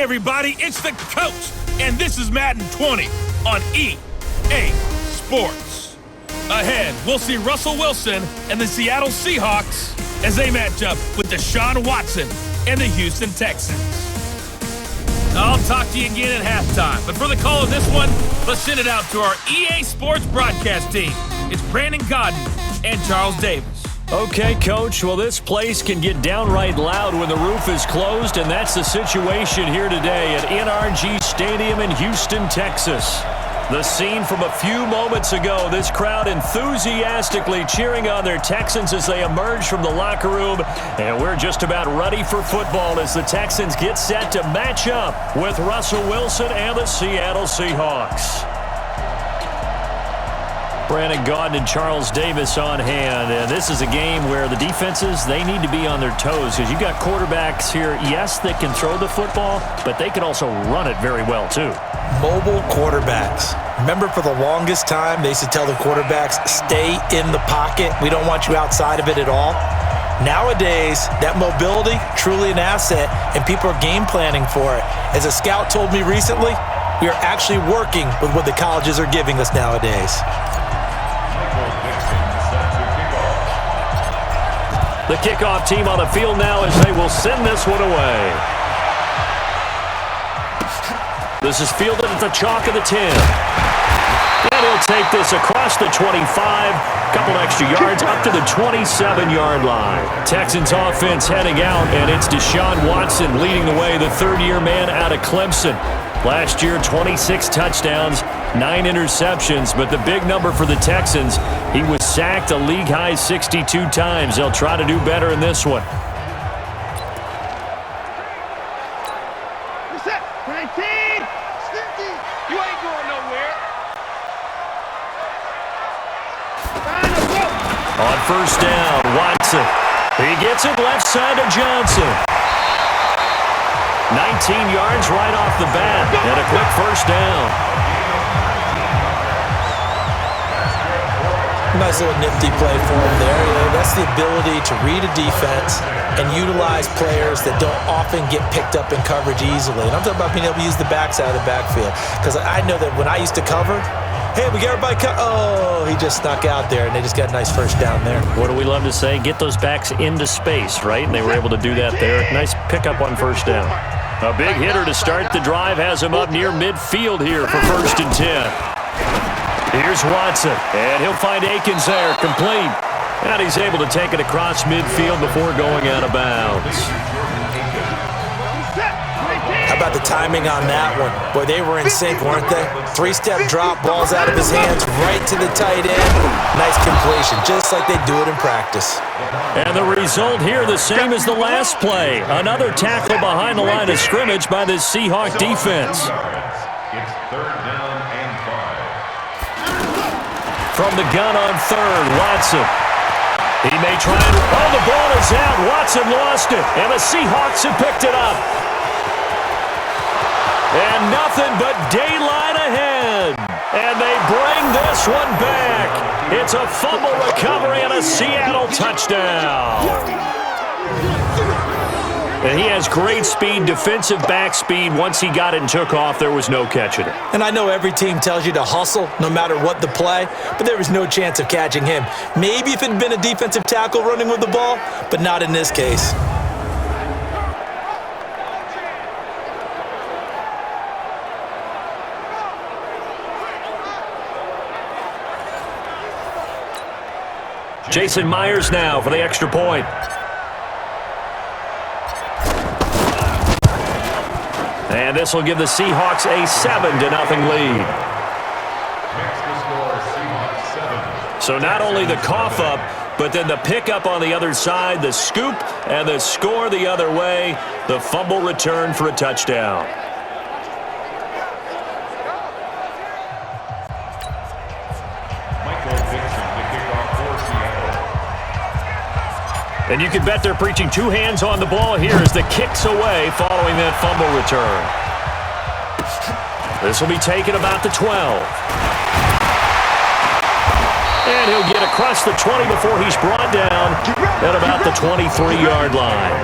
Hey everybody, it's the coach, and this is Madden 20 on EA Sports. Ahead, we'll see Russell Wilson and the Seattle Seahawks as they match up with Deshaun Watson and the Houston Texans. I'll talk to you again at halftime, but for the call of this one, let's send it out to our EA Sports broadcast team. It's Brandon Godden and Charles Davis. Okay, Coach. Well, this place can get downright loud when the roof is closed, and that's the situation here today at NRG Stadium in Houston, Texas. The scene from a few moments ago, this crowd enthusiastically cheering on their Texans as they emerge from the locker room, and we're just about ready for football as the Texans get set to match up with Russell Wilson and the Seattle Seahawks. Brandon Gaudin and Charles Davis on hand, and this is a game where the defenses, they need to be on their toes because you've got quarterbacks here, yes, that can throw the football, but they can also run it very well too. Mobile quarterbacks. Remember, for the longest time, they used to tell the quarterbacks, stay in the pocket. We don't want you outside of it at all. Nowadays, that mobility, truly an asset, and people are game planning for it. As a scout told me recently, we are actually working with what the colleges are giving us nowadays. The kickoff team on the field now as they will send this one away. This is fielded at the chalk of the 10. And he'll take this across the 25, couple extra yards up to the 27-yard line. Texans offense heading out, and it's Deshaun Watson leading the way, the third-year man out of Clemson. Last year, 26 touchdowns, 9 interceptions, but the big number for the Texans, he was sacked a league-high 62 times. They'll try to do better in this one. Reset, 19, Stinky, you ain't going nowhere. On first down, Watson. He gets it left side to Johnson. 19 yards right off the bat, and a quick first down. Nice little nifty play for him there. That's the ability to read a defense and utilize players that don't often get picked up in coverage easily. And I'm talking about being able to use the backside of the backfield. Because I know that when I used to cover, hey, we got everybody oh, he just snuck out there, and they just got a nice first down there. What do we love to say? Get those backs into space, right? And they were able to do that there. Nice pickup on first down. A big hitter to start the drive has him up near midfield here for 1st and 10. Here's Watson, and he'll find Akins there, complete. And he's able to take it across midfield before going out of bounds. How about the timing on that one? Boy, they were in sync, weren't they? 3-step drop, balls out of his hands, right to the tight end. Nice completion, just like they do it in practice. And the result here, the same as the last play. Another tackle behind the line of scrimmage by the Seahawk defense. It's 3rd down and 5. From the gun on 3rd, Watson. He may try and... Oh, the ball is out. Watson lost it, and the Seahawks have picked it up. And nothing but daylight ahead. And they bring this one back. It's a fumble recovery and a Seattle touchdown. And he has great speed, defensive back speed. Once he got it and took off, there was no catching it. And I know every team tells you to hustle no matter what the play, but there was no chance of catching him. Maybe if it had been a defensive tackle running with the ball, but not in this case. Jason Myers now for the extra point. And this will give the Seahawks a 7-0 lead. So not only the cough up, but then the pickup on the other side, the scoop, and the score the other way, the fumble return for a touchdown. And you can bet they're preaching 2 hands on the ball here as the kick's away following that fumble return. This will be taken about the 12. And he'll get across the 20 before he's brought down at about the 23-yard line.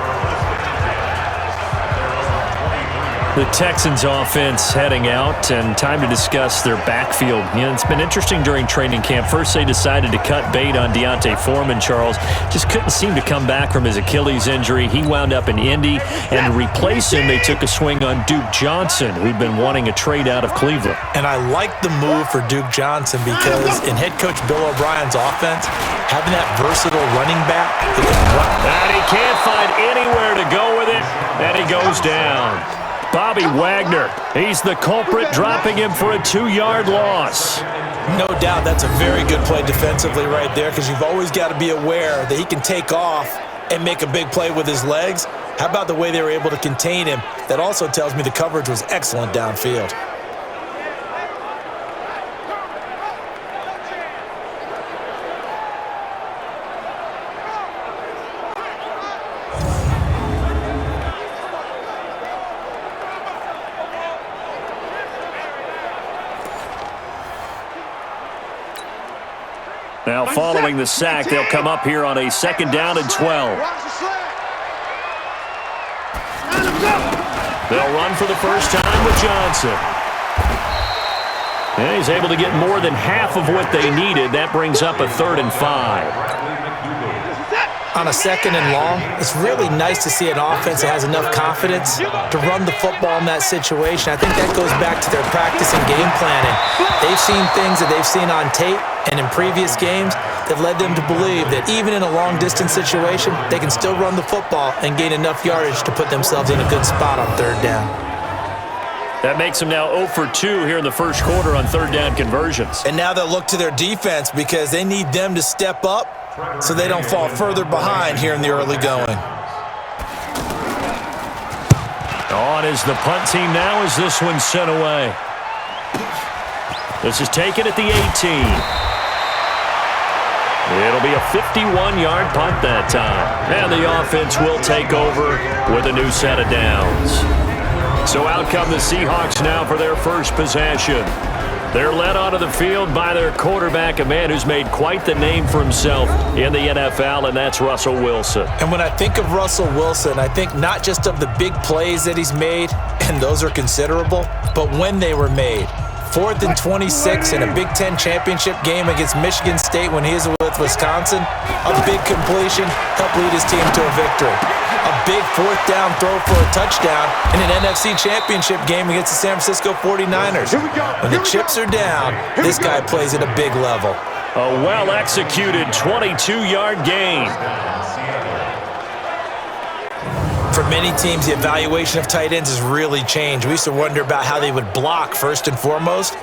The Texans offense heading out, and time to discuss their backfield. You know, it's been interesting during training camp. First, they decided to cut bait on D'Onta Foreman, Charles. Just couldn't seem to come back from his Achilles injury. He wound up in Indy, and to replace him, they took a swing on Duke Johnson, who'd been wanting a trade out of Cleveland. And I like the move for Duke Johnson because in head coach Bill O'Brien's offense, having that versatile running back who can run. And he can't find anywhere to go with it, and he goes down. Bobby Wagner, he's the culprit, dropping him for a 2-yard loss. No doubt that's a very good play defensively right there because you've always got to be aware that he can take off and make a big play with his legs. How about the way they were able to contain him? That also tells me the coverage was excellent downfield. Now following the sack, they'll come up here on a 2nd down and 12. They'll run for the first time with Johnson. And he's able to get more than half of what they needed. That brings up a 3rd and 5. On a 2nd and long, it's really nice to see an offense that has enough confidence to run the football in that situation. I think that goes back to their practice and game planning. They've seen things that they've seen on tape and in previous games that led them to believe that even in a long-distance situation, they can still run the football and gain enough yardage to put themselves in a good spot on 3rd down. That makes them now 0 for 2 here in the first quarter on 3rd down conversions. And now they'll look to their defense because they need them to step up so they don't fall further behind here in the early going. On is the punt team now as this one's sent away. This is taken at the 18. It'll be a 51-yard punt that time. And the offense will take over with a new set of downs. So out come the Seahawks now for their first possession. They're led onto the field by their quarterback, a man who's made quite the name for himself in the NFL, and that's Russell Wilson. And when I think of Russell Wilson, I think not just of the big plays that he's made, and those are considerable, but when they were made. 4th and 26 in a Big Ten championship game against Michigan State when he was with Wisconsin. A big completion helped lead his team to a victory. A big 4th down throw for a touchdown in an NFC championship game against the San Francisco 49ers. When the chips are down, this guy plays at a big level. A well-executed 22-yard gain. For many teams, the evaluation of tight ends has really changed. We used to wonder about how they would block first and foremost.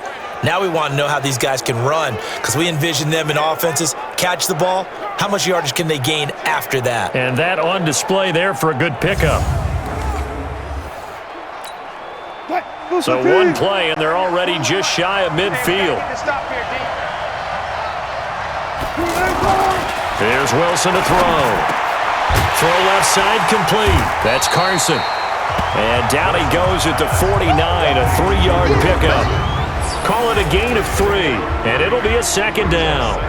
Now we want to know how these guys can run because we envision them in offenses catch the ball. How much yardage can they gain after that? And that on display there for a good pickup. So one play, and they're already just shy of midfield. Here's Wilson to throw. Throw left side complete. That's Carson. And down he goes at the 49, a 3-yard pickup. Call it a gain of 3, and it'll be a 2nd down.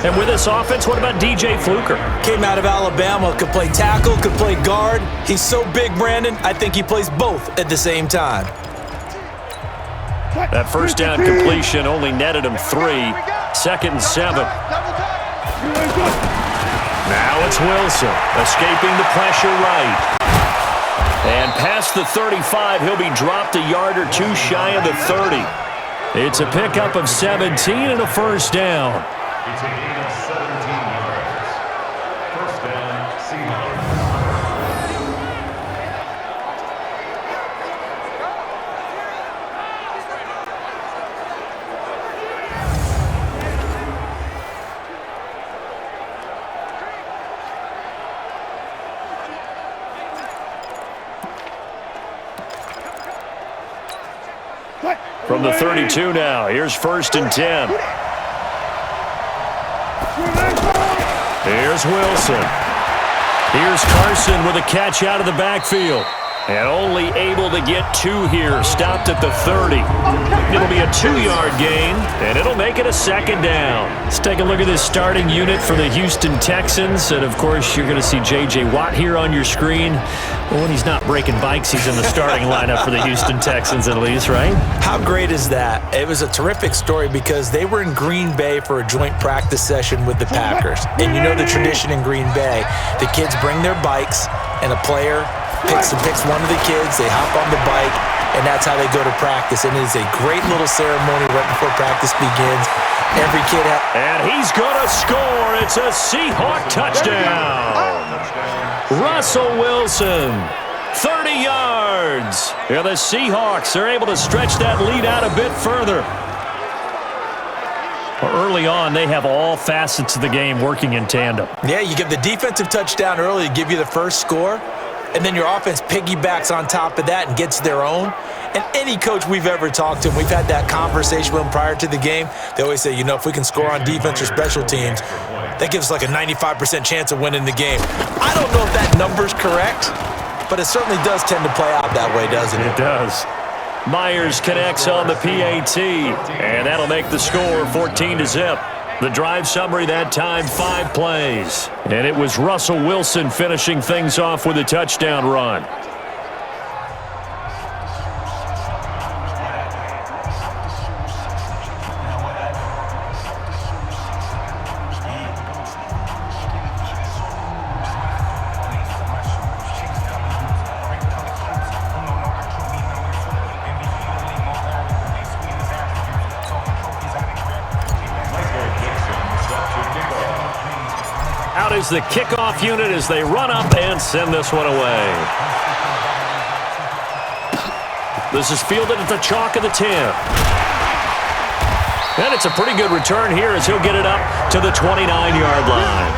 And with this offense, what about DJ Fluker? Came out of Alabama, could play tackle, could play guard. He's so big, Brandon, I think he plays both at the same time. That first down completion only netted him 3. 2nd and 7. Now it's Wilson, escaping the pressure right. And past the 35, he'll be dropped a yard or 2 shy of the 30. It's a pickup of 17 and a first down. It's a gain of 17 yards. First down, Seahawks. From the 32 now, here's 1st and 10. Here's Wilson. Here's Carson with a catch out of the backfield. And only able to get 2 here. Stopped at the 30. It'll be a 2-yard gain, and it'll make it a 2nd down. Let's take a look at this starting unit for the Houston Texans. And, of course, you're going to see J.J. Watt here on your screen. Well, when he's not breaking bikes, he's in the starting lineup for the Houston Texans at least, right? How great is that? It was a terrific story because they were in Green Bay for a joint practice session with the Packers. And you know the tradition in Green Bay. The kids bring their bikes, and a player picks one of the kids, they hop on the bike, and that's how they go to practice. And it is a great little ceremony right before practice begins. Every kid and he's going to score. It's a Seahawk touchdown. Russell Wilson, 30 yards. Yeah, the Seahawks are able to stretch that lead out a bit further. Early on, they have all facets of the game working in tandem. Yeah, you give the defensive touchdown early to give you the first score, and then your offense piggybacks on top of that and gets their own. And any coach we've ever talked to, and we've had that conversation with them prior to the game, they always say, you know, if we can score on defense or special teams, that gives us like a 95% chance of winning the game. I don't know if that number's correct, but it certainly does tend to play out that way, doesn't it? It does. Myers connects on the PAT, and that'll make the score 14-zip. The drive summary that time, 5 plays. And it was Russell Wilson finishing things off with a touchdown run. Out is the kickoff unit as they run up and send this one away. This is fielded at the chalk of the 10. And it's a pretty good return here as he'll get it up to the 29-yard line.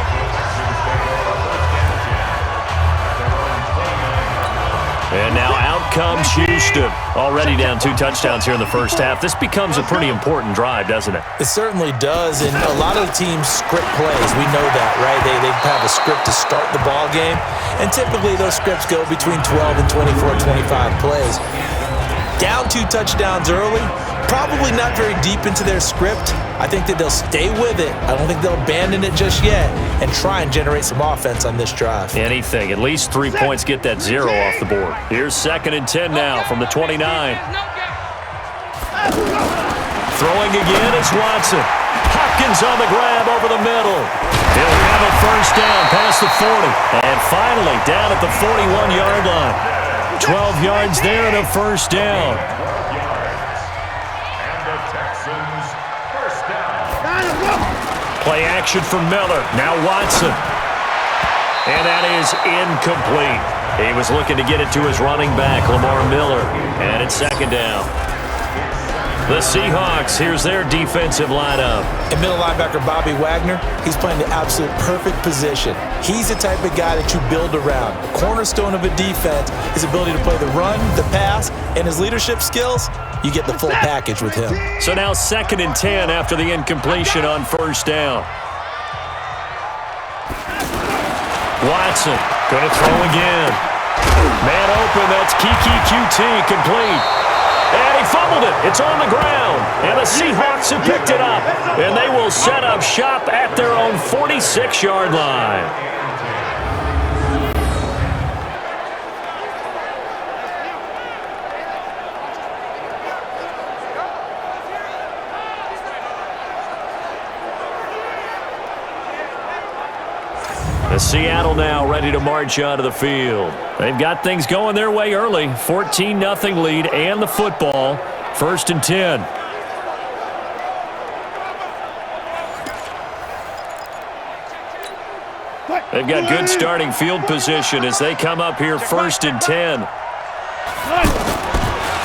And now out comes Houston. Already down 2 touchdowns here in the first half. This becomes a pretty important drive, doesn't it? It certainly does, and a lot of the teams script plays. We know that, right? They have a script to start the ball game, and typically those scripts go between 12 and 24, 25 plays. Down 2 touchdowns early, probably not very deep into their script. I think that they'll stay with it. I don't think they'll abandon it just yet and try and generate some offense on this drive. Anything. At least 3 points get that 0 off the board. Here's 2nd and 10 now from the 29. Throwing again is Watson. Hopkins on the grab over the middle. He'll have a first down past the 40. And finally down at the 41-yard line. 12 yards there and a first down. Play action for Miller. Now Watson. And that is incomplete. He was looking to get it to his running back, Lamar Miller. And it's 2nd down. The Seahawks, here's their defensive lineup. And middle linebacker Bobby Wagner, he's playing the absolute perfect position. He's the type of guy that you build around. The cornerstone of a defense, his ability to play the run, the pass, and his leadership skills. You get the full package with him. So now 2nd and 10 after the incompletion on first down. Watson going to throw again. Man open, that's Kiki QT complete. And he fumbled it. It's on the ground. And the Seahawks have picked it up. And they will set up shop at their own 46-yard line. Seattle now ready to march onto the field. They've got things going their way early. 14-0 lead and the football. 1st and 10. They've got good starting field position as they come up here 1st and 10.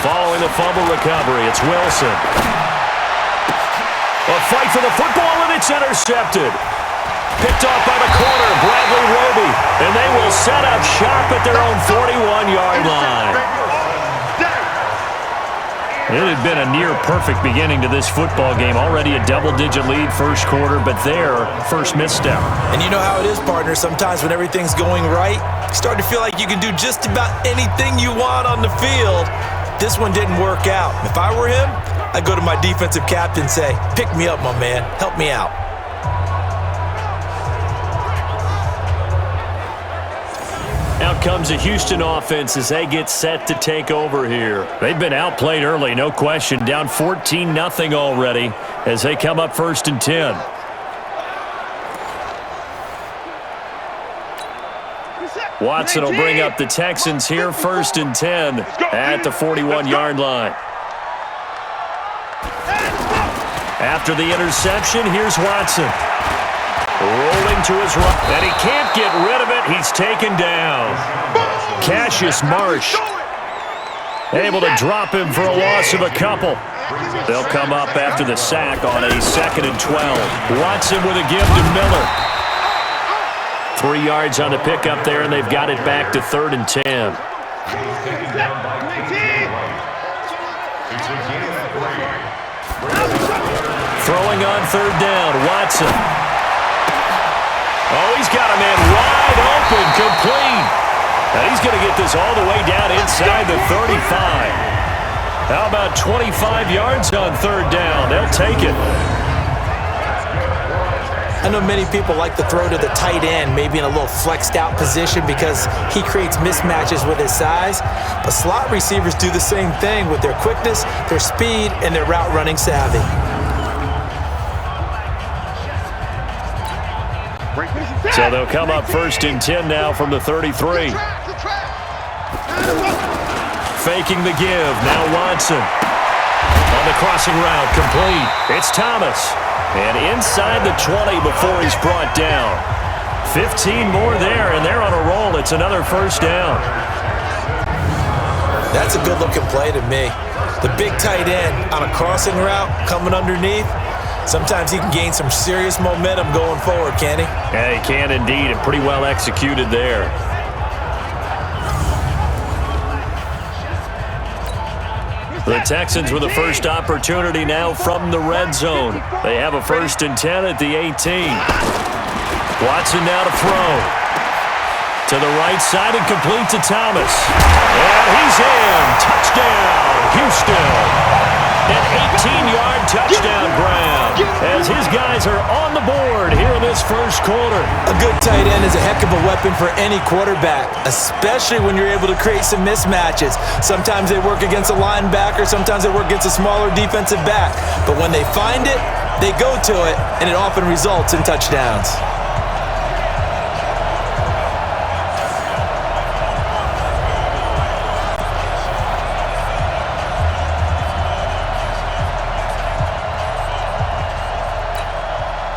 Following the fumble recovery, it's Wilson. A fight for the football, and it's intercepted. Picked off by the corner, Bradley Roby. And they will set up shop at their own 41-yard line. It had been a near-perfect beginning to this football game. Already a double-digit lead first quarter, but their first misstep. And you know how it is, partner. Sometimes when everything's going right, you start to feel like you can do just about anything you want on the field. This one didn't work out. If I were him, I'd go to my defensive captain and say, pick me up, my man. Help me out. Out comes the Houston offense as they get set to take over here. They've been outplayed early, no question. Down 14-0 already as they come up 1st and 10. Watson will bring up the Texans here 1st and 10 at the 41-yard line. After the interception, here's Watson. Rolling to his right, and he can't get rid of it. He's taken down. Cassius Marsh able to drop him for a loss of a couple. They'll come up after the sack on a 2nd and 12. Watson with a give to Miller. 3 yards on the pickup there, and they've got it back to 3rd and 10. Throwing on 3rd down, Watson. Oh, he's got a man wide open, complete. And he's going to get this all the way down inside the 35. How about 25 yards on 3rd down? They'll take it. I know many people like to throw to the tight end, maybe in a little flexed out position because he creates mismatches with his size. But slot receivers do the same thing with their quickness, their speed, and their route running savvy. So they'll come up 1st and 10 now from the 33. Faking the give. Now Watson. On the crossing route, complete. It's Thomas. And inside the 20 before he's brought down. 15 more there, and they're on a roll. It's another 1st down. That's a good-looking play to me. The big tight end on a crossing route coming underneath. Sometimes he can gain some serious momentum going forward, can't he? Yeah, he can indeed, and pretty well executed there. The Texans with the first opportunity now from the red zone. They have a 1st and 10 at the 18. Watson now to throw. To the right side and complete to Thomas. And he's in. Touchdown, Houston. An 18-yard touchdown grab as his guys are on the board here in this first quarter. A good tight end is a heck of a weapon for any quarterback, especially when you're able to create some mismatches. Sometimes they work against a linebacker, sometimes they work against a smaller defensive back. But when they find it, they go to it, and it often results in touchdowns.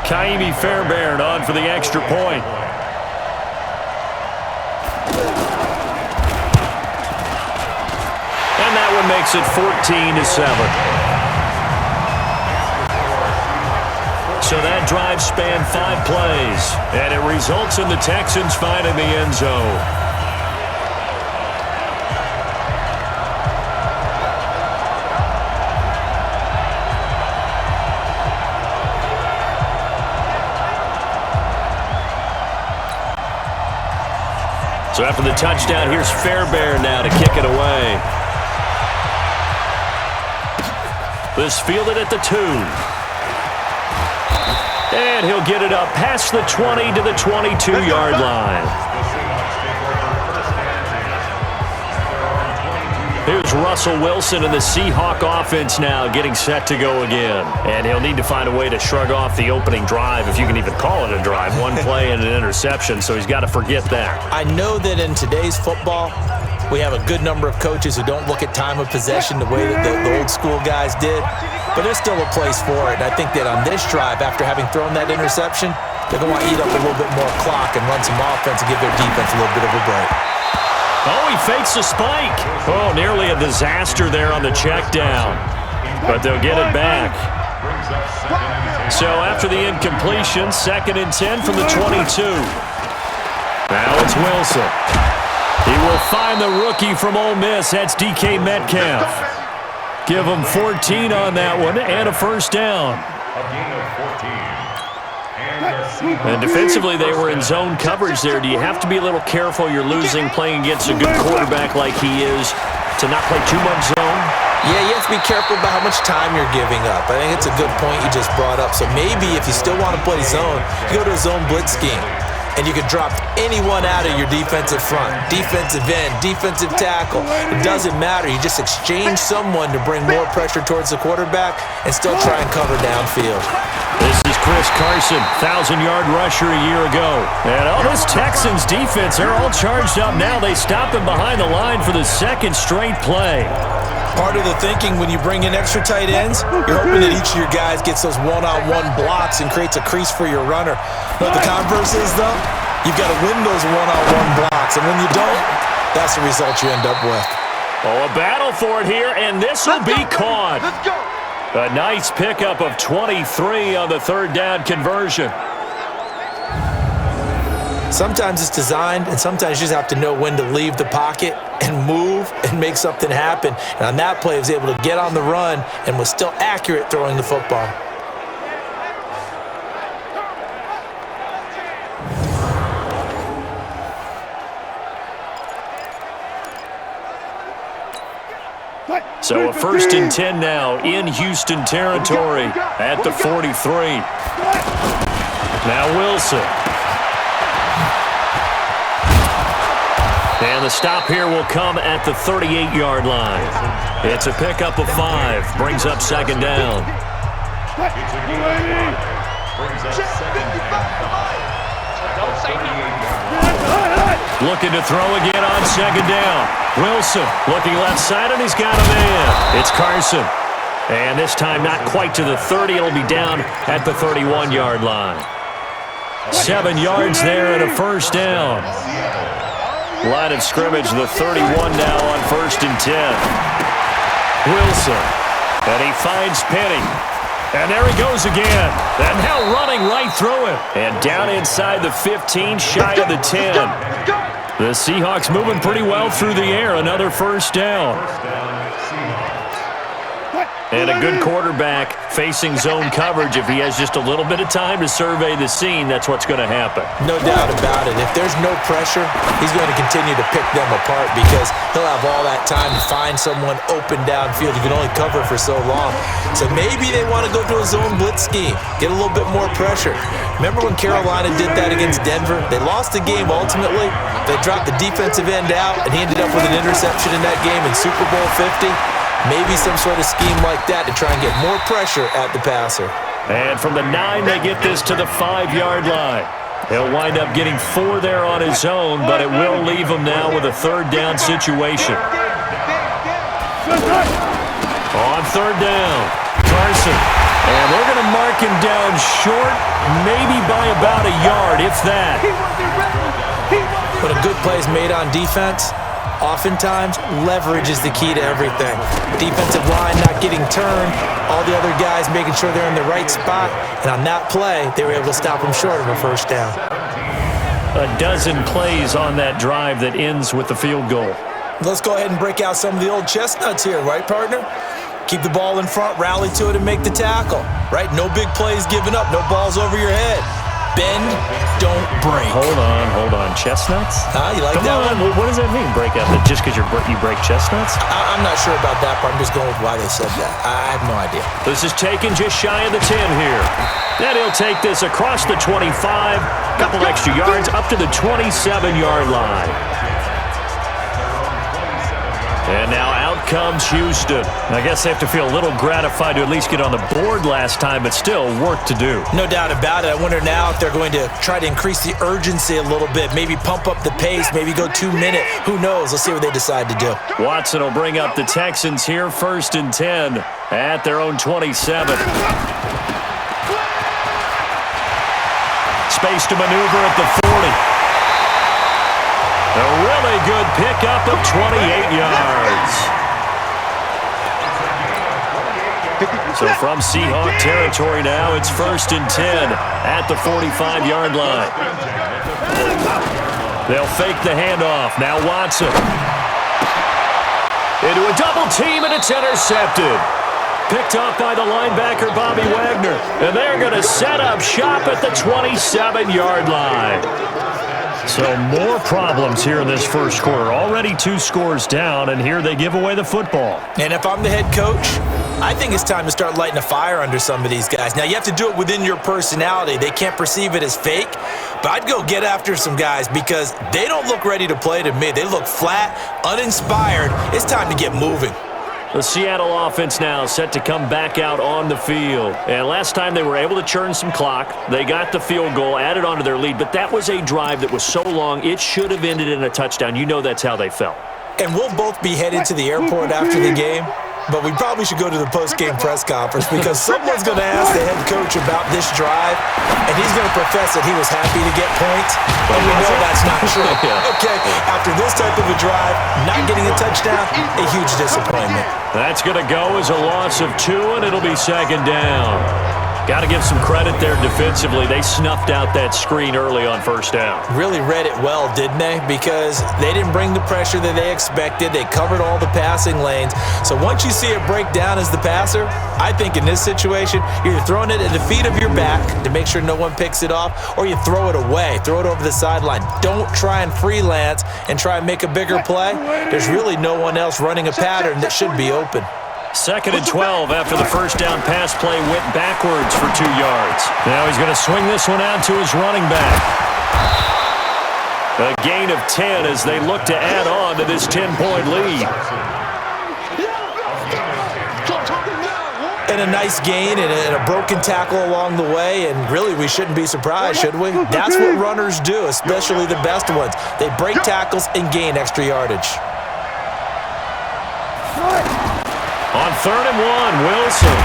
Kaimi Fairbairn on for the extra point. And that one makes it 14-7. So that drive spanned 5 plays, and it results in the Texans finding the end zone. So after the touchdown, here's Fairbairn now to kick it away. This fielded at the 2. And he'll get it up past the 20 to the 22-yard line. Here's Russell Wilson and the Seahawk offense now getting set to go again. And he'll need to find a way to shrug off the opening drive, if you can even call it a drive. One play and an interception, so he's got to forget that. I know that in today's football, we have a good number of coaches who don't look at time of possession the way that the old school guys did. But there's still a place for it. And I think that on this drive, after having thrown that interception, they're going to want to eat up a little bit more clock and run some offense and give their defense a little bit of a break. Oh, he fakes a spike. Oh, nearly a disaster there on the check down. But they'll get it back. So after the incompletion, 2nd and 10 from the 22. Now it's Wilson. He will find the rookie from Ole Miss. That's DK Metcalf. Give them 14 on that one and a first down. A gain of 14. And defensively, they were in zone coverage there. Do you have to be a little careful? You're losing playing against a good quarterback like he is to not play too much zone? Yeah, you have to be careful about how much time you're giving up. I think it's a good point you just brought up. So maybe if you still want to play zone, you go to a zone blitz scheme. And you can drop anyone out of your defensive front, defensive end, defensive tackle. It doesn't matter. You just exchange someone to bring more pressure towards the quarterback and still try and cover downfield. This is Chris Carson, 1,000-yard rusher a year ago. And this Texans defense, they're all charged up now. They stop him behind the line for the second straight play. Part of the thinking when you bring in extra tight ends, you're hoping that each of your guys gets those one-on-one blocks and creates a crease for your runner. But the converse is, though, you've got to win those one-on-one blocks. And when you don't, that's the result you end up with. Oh, a battle for it here, and this will be caught. Let's go. A nice pickup of 23 on the third down conversion. Sometimes it's designed, and sometimes you just have to know when to leave the pocket and move and make something happen. And on that play, he was able to get on the run and was still accurate throwing the football. So a 1st and 10 now in Houston territory at the 43. Now Wilson. And the stop here will come at the 38-yard line. It's a pickup of 5. Brings up second down. It's a gain of 5. Brings up second down. Don't say no. Looking to throw again on second down. Wilson looking left side, and he's got a man. It's Carson. And this time not quite to the 30. It'll be down at the 31-yard line. 7 yards there and a first down. Line of scrimmage, the 31 now on 1st and 10. Wilson. And he finds Penny. And there he goes again. And now running right through it. And down inside the 15, shy of the 10. The Seahawks moving pretty well through the air. Another first down. And a good quarterback facing zone coverage. If he has just a little bit of time to survey the scene, that's what's going to happen. No doubt about it. If there's no pressure, he's going to continue to pick them apart because he'll have all that time to find someone open downfield. You can only cover for so long. So maybe they want to go to a zone blitz scheme, get a little bit more pressure. Remember when Carolina did that against Denver? They lost the game ultimately. They dropped the defensive end out, and he ended up with an interception in that game in Super Bowl 50. Maybe some sort of scheme like that to try and get more pressure at the passer. And from the 9, they get this to the 5-yard line. He'll wind up getting 4 there on his own, but it will leave him now with a third down situation. On third down, Carson. And we're going to mark him down short, maybe by about a yard, if that. When a good play is made on defense, oftentimes, leverage is the key to everything. Defensive line not getting turned, all the other guys making sure they're in the right spot, and on that play, they were able to stop him short of a first down. A dozen plays on that drive that ends with the field goal. Let's go ahead and break out some of the old chestnuts here, right, partner? Keep the ball in front, rally to it, and make the tackle, right? No big plays given up, no balls over your head. Bend, don't break. Hold on. Chestnuts? You like Come that on. one? What does that mean, break out? Just because you break chestnuts? I'm not sure about that, but I'm just going with why they said that. I have no idea. This is taken just shy of the 10 here. Then he'll take this across the 25, couple extra yards, up to the 27-yard line. And now out comes Houston. I guess they have to feel a little gratified to at least get on the board last time, but still work to do. No doubt about it. I wonder now if they're going to try to increase the urgency a little bit, maybe pump up the pace, maybe go 2-minute. Who knows? Let's see what they decide to do. Watson will bring up the Texans here, 1st and 10 at their own 27. Space to maneuver at the 40. A really good pickup of 28 yards. So from Seahawk territory now, it's 1st and 10 at the 45-yard line. They'll fake the handoff. Now Watson. Into a double team, and it's intercepted. Picked off by the linebacker, Bobby Wagner. And they're going to set up shop at the 27-yard line. So more problems here in this first quarter. Already 2 scores down, and here they give away the football. And if I'm the head coach, I think it's time to start lighting a fire under some of these guys. Now, you have to do it within your personality. They can't perceive it as fake. But I'd go get after some guys because they don't look ready to play to me. They look flat, uninspired. It's time to get moving. The Seattle offense now set to come back out on the field. And last time they were able to churn some clock. They got the field goal, added on to their lead. But that was a drive that was so long, it should have ended in a touchdown. You know that's how they felt. And we'll both be headed to the airport after the game. But we probably should go to the post-game press conference because someone's going to ask the head coach about this drive, and he's going to profess that he was happy to get points, and we know that's not true. Okay, after this type of a drive, not getting a touchdown, a huge disappointment. That's going to go as a loss of 2, and it'll be second down. Got to give some credit there defensively. They snuffed out that screen early on first down. Really read it well, didn't they? Because they didn't bring the pressure that they expected. They covered all the passing lanes. So once you see it break down as the passer, I think in this situation, you're throwing it at the feet of your back to make sure no one picks it off, or you throw it away, throw it over the sideline. Don't try and freelance and try and make a bigger play. There's really no one else running a pattern that should be open. 2nd and 12 after the first down pass play went backwards for 2 yards. Now he's going to swing this one out to his running back. A gain of 10 as they look to add on to this 10-point lead. And a nice gain and a broken tackle along the way, and really we shouldn't be surprised, should we? That's what runners do, especially the best ones. They break tackles and gain extra yardage. On 3rd and 1, Wilson.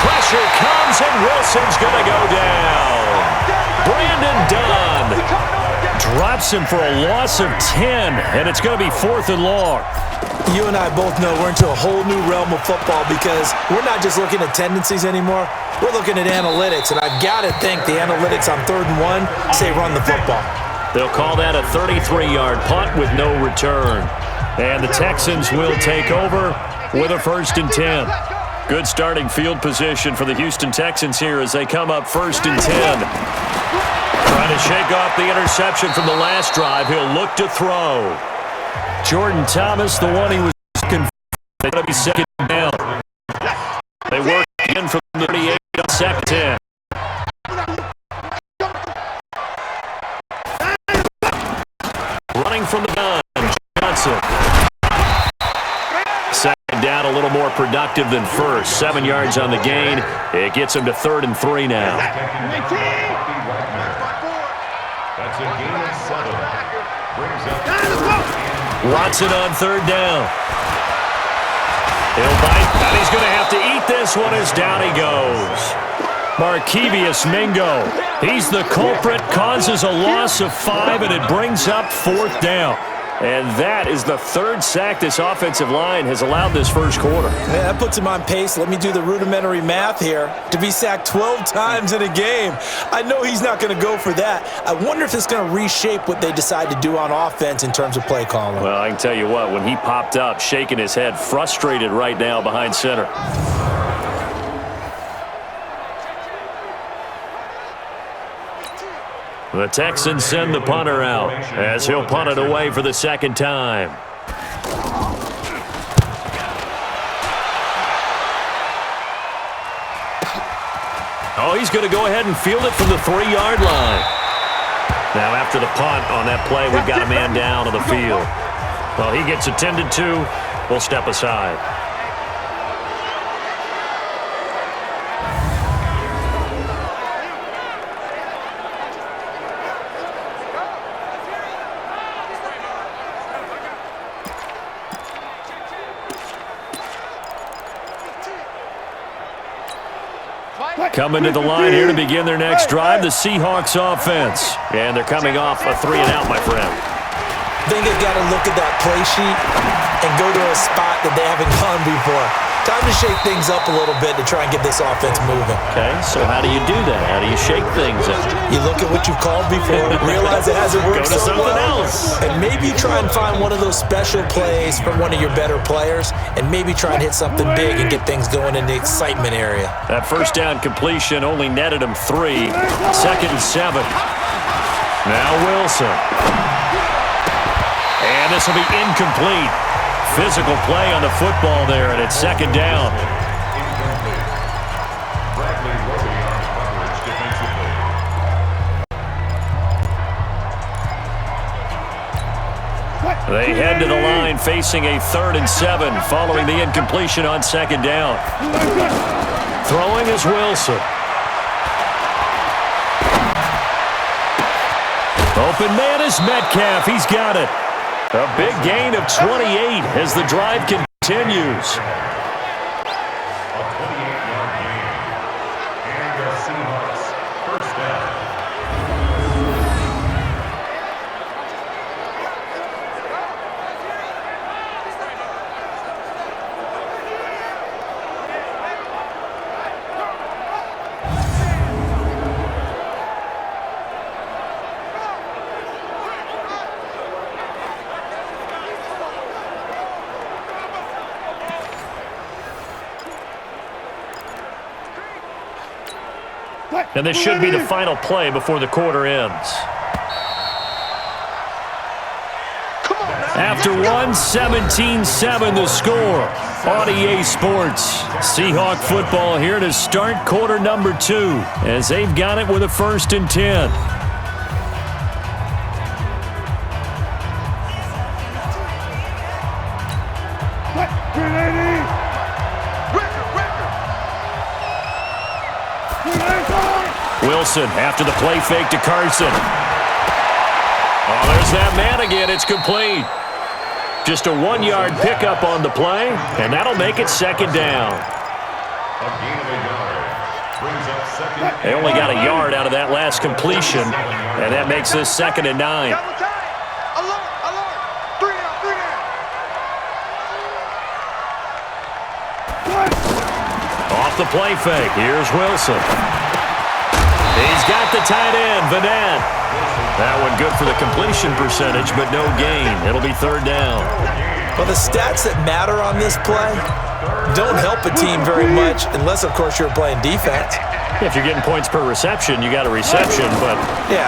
Pressure comes, and Wilson's going to go down. Brandon Dunn drops him for a loss of 10, and it's going to be 4th and long. You and I both know we're into a whole new realm of football because we're not just looking at tendencies anymore. We're looking at analytics, and I've got to think the analytics on 3rd and 1 say run the football. They'll call that a 33-yard punt with no return. And the Texans will take over with a 1st and 10. Good starting field position for the Houston Texans here as they come up 1st and 10. Trying to shake off the interception from the last drive. He'll look to throw. Jordan Thomas, the one he was looking for. They're going to be 2nd down. They work in from the 38 on 2nd 10. Running from the gun, Johnson. Second down, a little more productive than first. 7 yards on the gain. It gets him to 3rd and 3 now. That's a gain of 7. Brings up Watson on 3rd down. He'll bite, and he's going to have to eat this one as down he goes. Markevius Mingo. He's the culprit, causes a loss of 5, and it brings up 4th down. And that is the 3rd sack this offensive line has allowed this first quarter. Yeah, that puts him on pace. Let me do the rudimentary math here. To be sacked 12 times in a game, I know he's not going to go for that. I wonder if it's going to reshape what they decide to do on offense in terms of play calling. Well, I can tell you what, when he popped up, shaking his head, frustrated right now behind center. The Texans send the punter out as he'll punt it away for the 2nd time. Oh, he's going to go ahead and field it from the 3-yard line. Now, after the punt on that play, we've got a man down on the field. Well, he gets attended to. We'll step aside. Coming to the line here to begin their next drive, the Seahawks offense. And they're coming off a 3-and-out, my friend. I think they've got to look at that play sheet and go to a spot that they haven't gone before. Time to shake things up a little bit to try and get this offense moving. Okay, so how do you do that? How do you shake things up? You look at what you've called before, realize it hasn't worked Go to so something well, else. and maybe you try and find one of those special plays from one of your better players, and maybe try and hit something big and get things going in the excitement area. That first down completion only netted him 3. 2nd and 7. Now Wilson. And this will be incomplete. Physical play on the football there, and it's 2nd down. Bradley Roby on coverage defensively. They head to the line facing a 3rd and 7 following the incompletion on 2nd down. Throwing is Wilson. Open man is Metcalf. He's got it. A big gain of 28 as the drive continues. A 28-yard gain. And the Seahawks first down. And this should be the final play before the quarter ends. After 17-7 the score on EA Sports. Seahawk football here to start quarter number 2 as they've got it with a 1st and 10. Wilson after the play fake to Carson. Oh, there's that man again. It's complete. Just a 1-yard pickup on the play, and that'll make it 2nd down. A gain of a yard. Brings up 2nd. They only got a yard out of that last completion, and that makes this 2nd and 9. Double time. Alert, alert. 3 down, 3 down. Off the play fake, here's Wilson. He's got the tight end, Vanette. That one good for the completion percentage, but no gain. It'll be 3rd down. Well, the stats that matter on this play don't help a team very much unless, of course, you're playing defense. If you're getting points per reception, you got a reception, but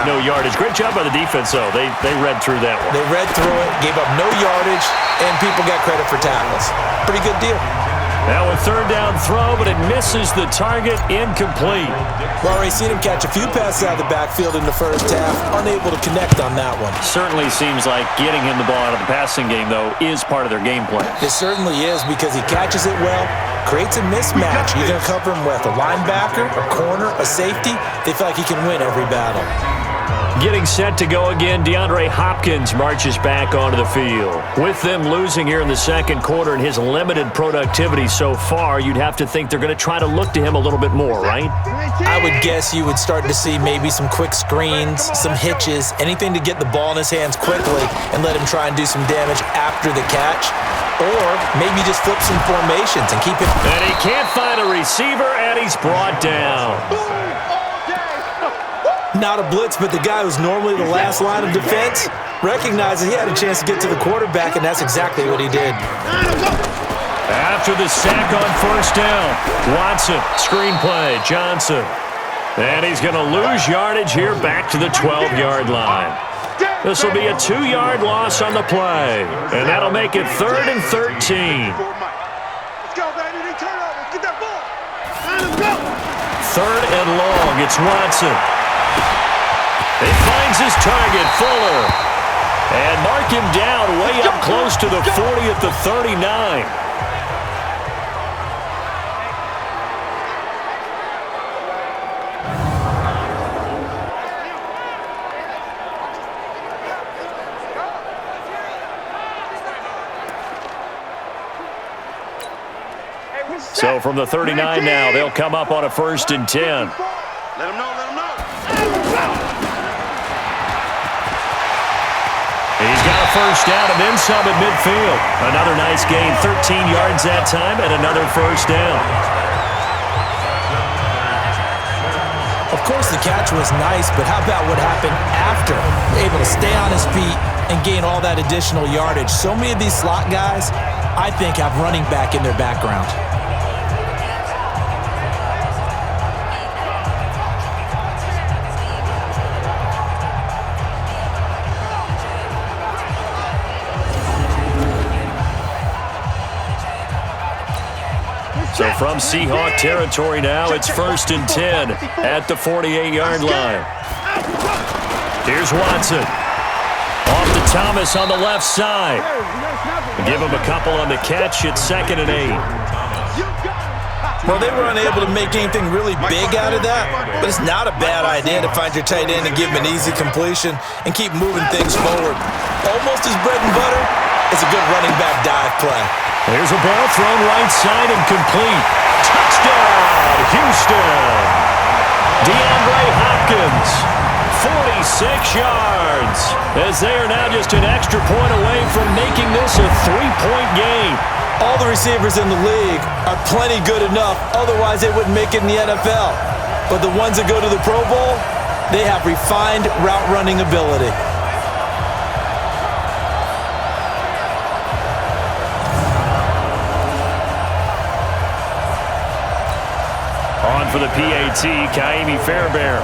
no yardage. Great job by the defense, though. They read through that one. They read through it, gave up no yardage, and people got credit for tackles. Pretty good deal. Now a 3rd down throw, but it misses the target, incomplete. Well, already seen him catch a few passes out of the backfield in the first half, unable to connect on that one. Certainly seems like getting him the ball out of the passing game, though, is part of their game plan. It certainly is because he catches it well, creates a mismatch. You're going to cover him with a linebacker, a corner, a safety. They feel like he can win every battle. Getting set to go again, DeAndre Hopkins marches back onto the field. With them losing here in the 2nd quarter and his limited productivity so far, you'd have to think they're going to try to look to him a little bit more, right? I would guess you would start to see maybe some quick screens, some hitches, anything to get the ball in his hands quickly and let him try and do some damage after the catch. Or maybe just flip some formations and keep him. And he can't find a receiver, and he's brought down. Not a blitz, but the guy who's normally the last line of defense recognizes he had a chance to get to the quarterback, and that's exactly what he did. After the sack on 1st down, Watson, screen play, Johnson. And he's going to lose yardage here back to the 12-yard line. This will be a 2-yard loss on the play, and that'll make it 3rd and 13. Let's go, baby. They turn over. Get that ball. Let's go. 3rd and long. It's Watson. He finds his target, Fuller. And mark him down way up close to the 40 at the 39. So from the 39 now, they'll come up on a 1st and 10. Let him know, let him know. He's got a first down and then some at midfield. Another nice gain, 13 yards that time, and another first down. Of course, the catch was nice, but how about what happened after? Able to stay on his feet and gain all that additional yardage. So many of these slot guys, I think, have running back in their background. So from Seahawk territory now, it's 1st and 10 at the 48-yard line. Here's Watson. Off to Thomas on the left side. Give him a couple on the catch. It's 2nd and 8. Well, they were unable to make anything really big out of that, but it's not a bad idea to find your tight end and give him an easy completion and keep moving things forward. Almost his bread and butter is a good running back dive play. There's a ball thrown right side and complete. Touchdown, Houston. DeAndre Hopkins, 46 yards, as they are now just an extra point away from making this a 3-point game. All the receivers in the league are plenty good enough, otherwise they wouldn't make it in the NFL. But the ones that go to the Pro Bowl, they have refined route running ability. On for the PAT, Kaimi Fairbairn.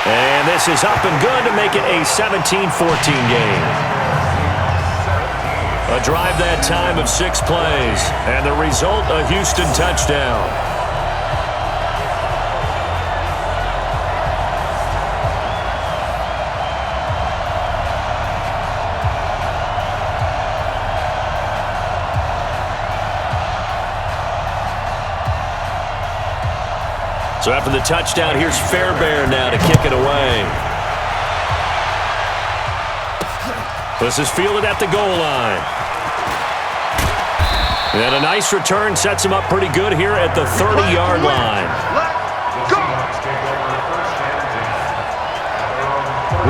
And this is up and good to make it a 17-14 game. A drive that time of 6 plays, and the result, a Houston touchdown. So after the touchdown, here's Fairbairn now to kick it away. This is fielded at the goal line. And a nice return sets him up pretty good here at the 30-yard line.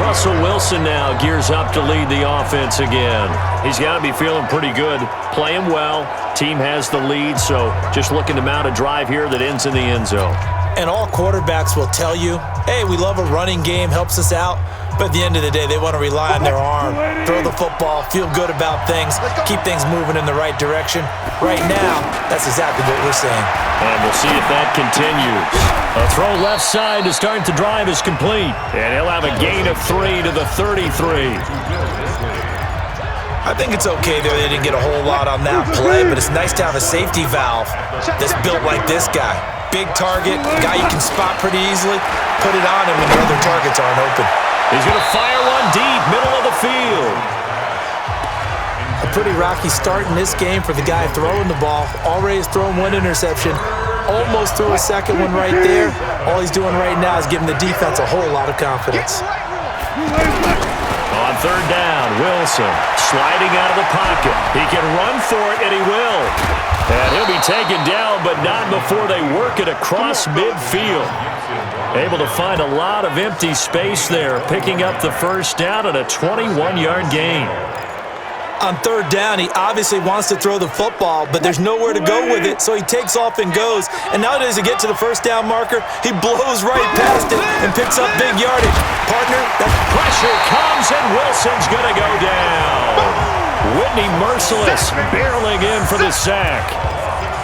Russell Wilson now gears up to lead the offense again. He's got to be feeling pretty good, playing well. Team has the lead, so just looking to mount a drive here that ends in the end zone. And all quarterbacks will tell you, hey, we love a running game, helps us out. But at the end of the day, they want to rely on their arm, throw the football, feel good about things, keep things moving in the right direction. Right now, that's exactly what we're saying. And we'll see if that continues. A throw left side to start the drive is complete. And he'll have a gain of 3 to the 33. I think it's okay there. They didn't get a whole lot on that play, but it's nice to have a safety valve that's built like this guy. Big target, guy you can spot pretty easily. Put it on him when the other targets aren't open. He's going to fire one deep, middle of the field. A pretty rocky start in this game for the guy throwing the ball. Already has thrown one interception. Almost threw a second one right there. All he's doing right now is giving the defense a whole lot of confidence. On 3rd down, Wilson sliding out of the pocket. He can run for it, and he will. And he'll be taken down, but not before they work it across midfield. Able to find a lot of empty space there, picking up the first down at a 21-yard gain. On 3rd down, he obviously wants to throw the football, but there's nowhere to go with it, so he takes off and goes. And nowadays, to get to the first down marker, he blows right past it and picks up big yardage. Partner, that pressure comes, and Wilson's going to go down. Whitney Merciless barreling in for the sack.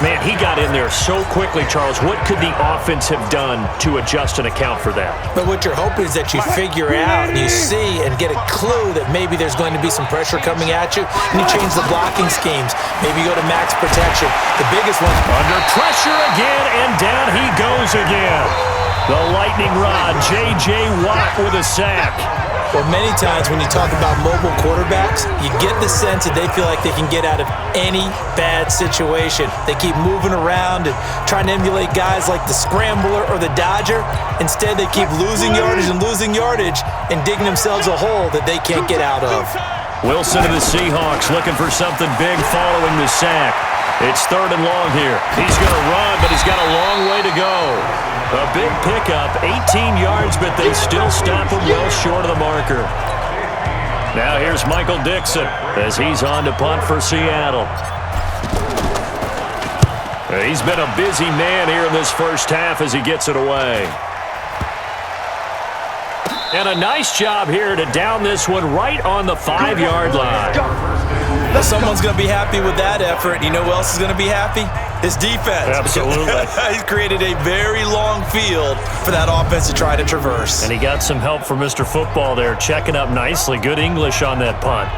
Man, he got in there so quickly, Charles. What could the offense have done to adjust and account for that? But what you're hoping is that you figure out and you see and get a clue that maybe there's going to be some pressure coming at you, and you change the blocking schemes. Maybe you go to max protection. The biggest one. Under pressure again, and down he goes again. The lightning rod, J.J. Watt with a sack. Well, many times when you talk about mobile quarterbacks, you get the sense that they feel like they can get out of any bad situation. They keep moving around and trying to emulate guys like the Scrambler or the Dodger. Instead, they keep losing yardage and digging themselves a hole that they can't get out of. Wilson of the Seahawks looking for something big following the sack. It's 3rd and long here. He's going to run, but he's got a long way to go. A big pickup, 18 yards, but they still stop him well short of the marker. Now here's Michael Dixon as he's on to punt for Seattle. He's been a busy man here in this first half as he gets it away. And a nice job here to down this one right on the 5-yard line. Someone's going to be happy with that effort. You know who else is going to be happy? His defense. Absolutely. He's created a very long field for that offense to try to traverse. And he got some help from Mr. Football there, checking up nicely. Good English on that punt.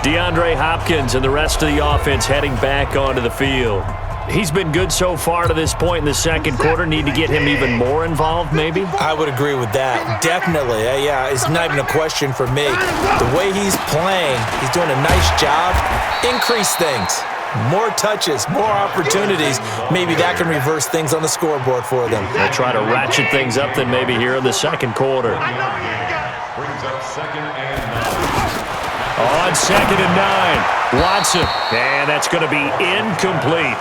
DeAndre Hopkins and the rest of the offense heading back onto the field. He's been good so far to this point in the second quarter. Need to get him even more involved, maybe? I would agree with that. Definitely. Yeah, it's not even a question for me. The way he's playing, he's doing a nice job. Increase things. More touches, more opportunities. Maybe that can reverse things on the scoreboard for them. They'll try to ratchet things up then maybe here in the second quarter. Brings up 2nd and 9. On 2nd and 9, Watson. And that's going to be incomplete.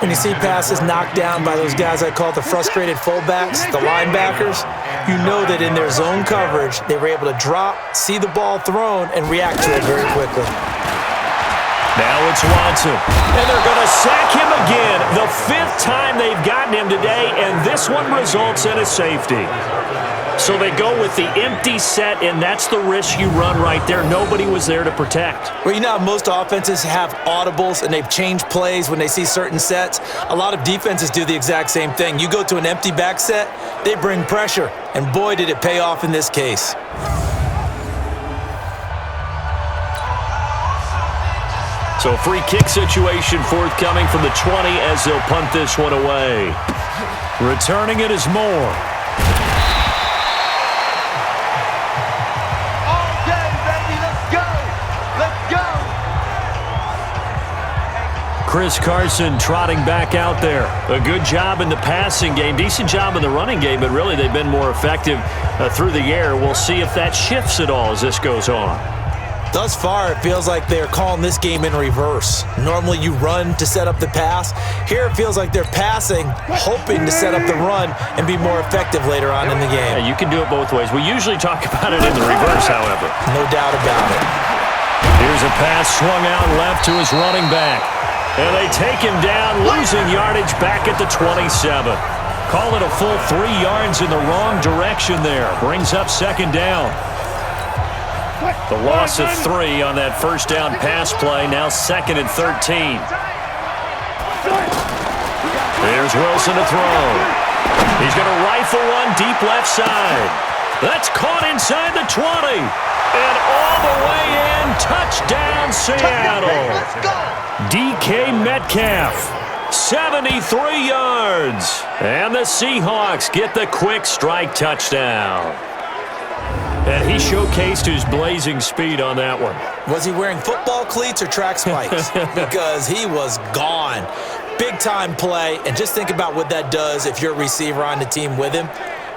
When you see passes knocked down by those guys I call the frustrated fullbacks, the linebackers, you know that in their zone coverage, they were able to drop, see the ball thrown, and react to it very quickly. Now it's Watson. And they're going to sack him again. The 5th time they've gotten him today, and this one results in a safety. So they go with the empty set, and that's the risk you run right there. Nobody was there to protect. Well, you know how most offenses have audibles, and they've changed plays when they see certain sets? A lot of defenses do the exact same thing. You go to an empty back set, they bring pressure, and boy, did it pay off in this case. So free kick situation forthcoming from the 20 as they'll punt this one away. Returning it is Moore. Chris Carson trotting back out there. A good job in the passing game. Decent job in the running game, but really they've been more effective through the air. We'll see if that shifts at all as this goes on. Thus far, it feels like they're calling this game in reverse. Normally you run to set up the pass. Here it feels like they're passing, hoping to set up the run and be more effective later on in the game. Yeah, you can do it both ways. We usually talk about it in the reverse, however. No doubt about it. Here's a pass swung out left to his running back. And they take him down, losing yardage back at the 27. Call it a full 3 yards in the wrong direction there. Brings up 2nd down. The loss of 3 on that first down pass play. Now 2nd and 13. There's Wilson to throw. He's going to rifle one deep left side. That's caught inside the 20. And all the way in. Touchdown, Seattle. DK Metcalf, 73 yards. And the Seahawks get the quick strike touchdown. And he showcased his blazing speed on that one. Was he wearing football cleats or track spikes? Because he was gone. Big-time play. And just think about what that does if you're a receiver on the team with him.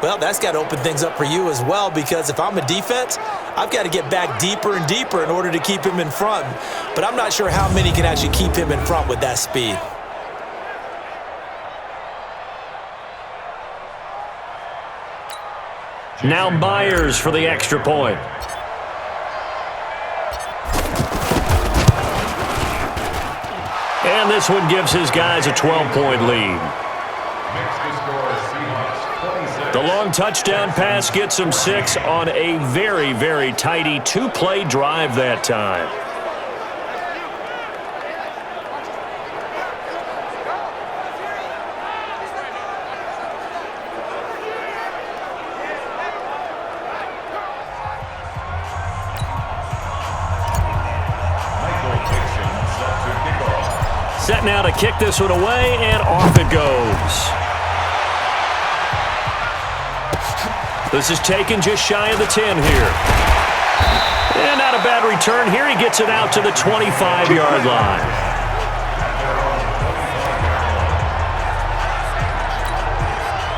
Well, that's got to open things up for you as well, because if I'm a defense, I've got to get back deeper and deeper in order to keep him in front. But I'm not sure how many can actually keep him in front with that speed. Now Myers for the extra point. And this one gives his guys a 12-point lead. The long touchdown pass gets him 6 on a very, very tidy 2-play drive that time. Set now to kick this one away, and off it goes. This is taken just shy of the 10 here. And not a bad return here. He gets it out to the 25-yard line.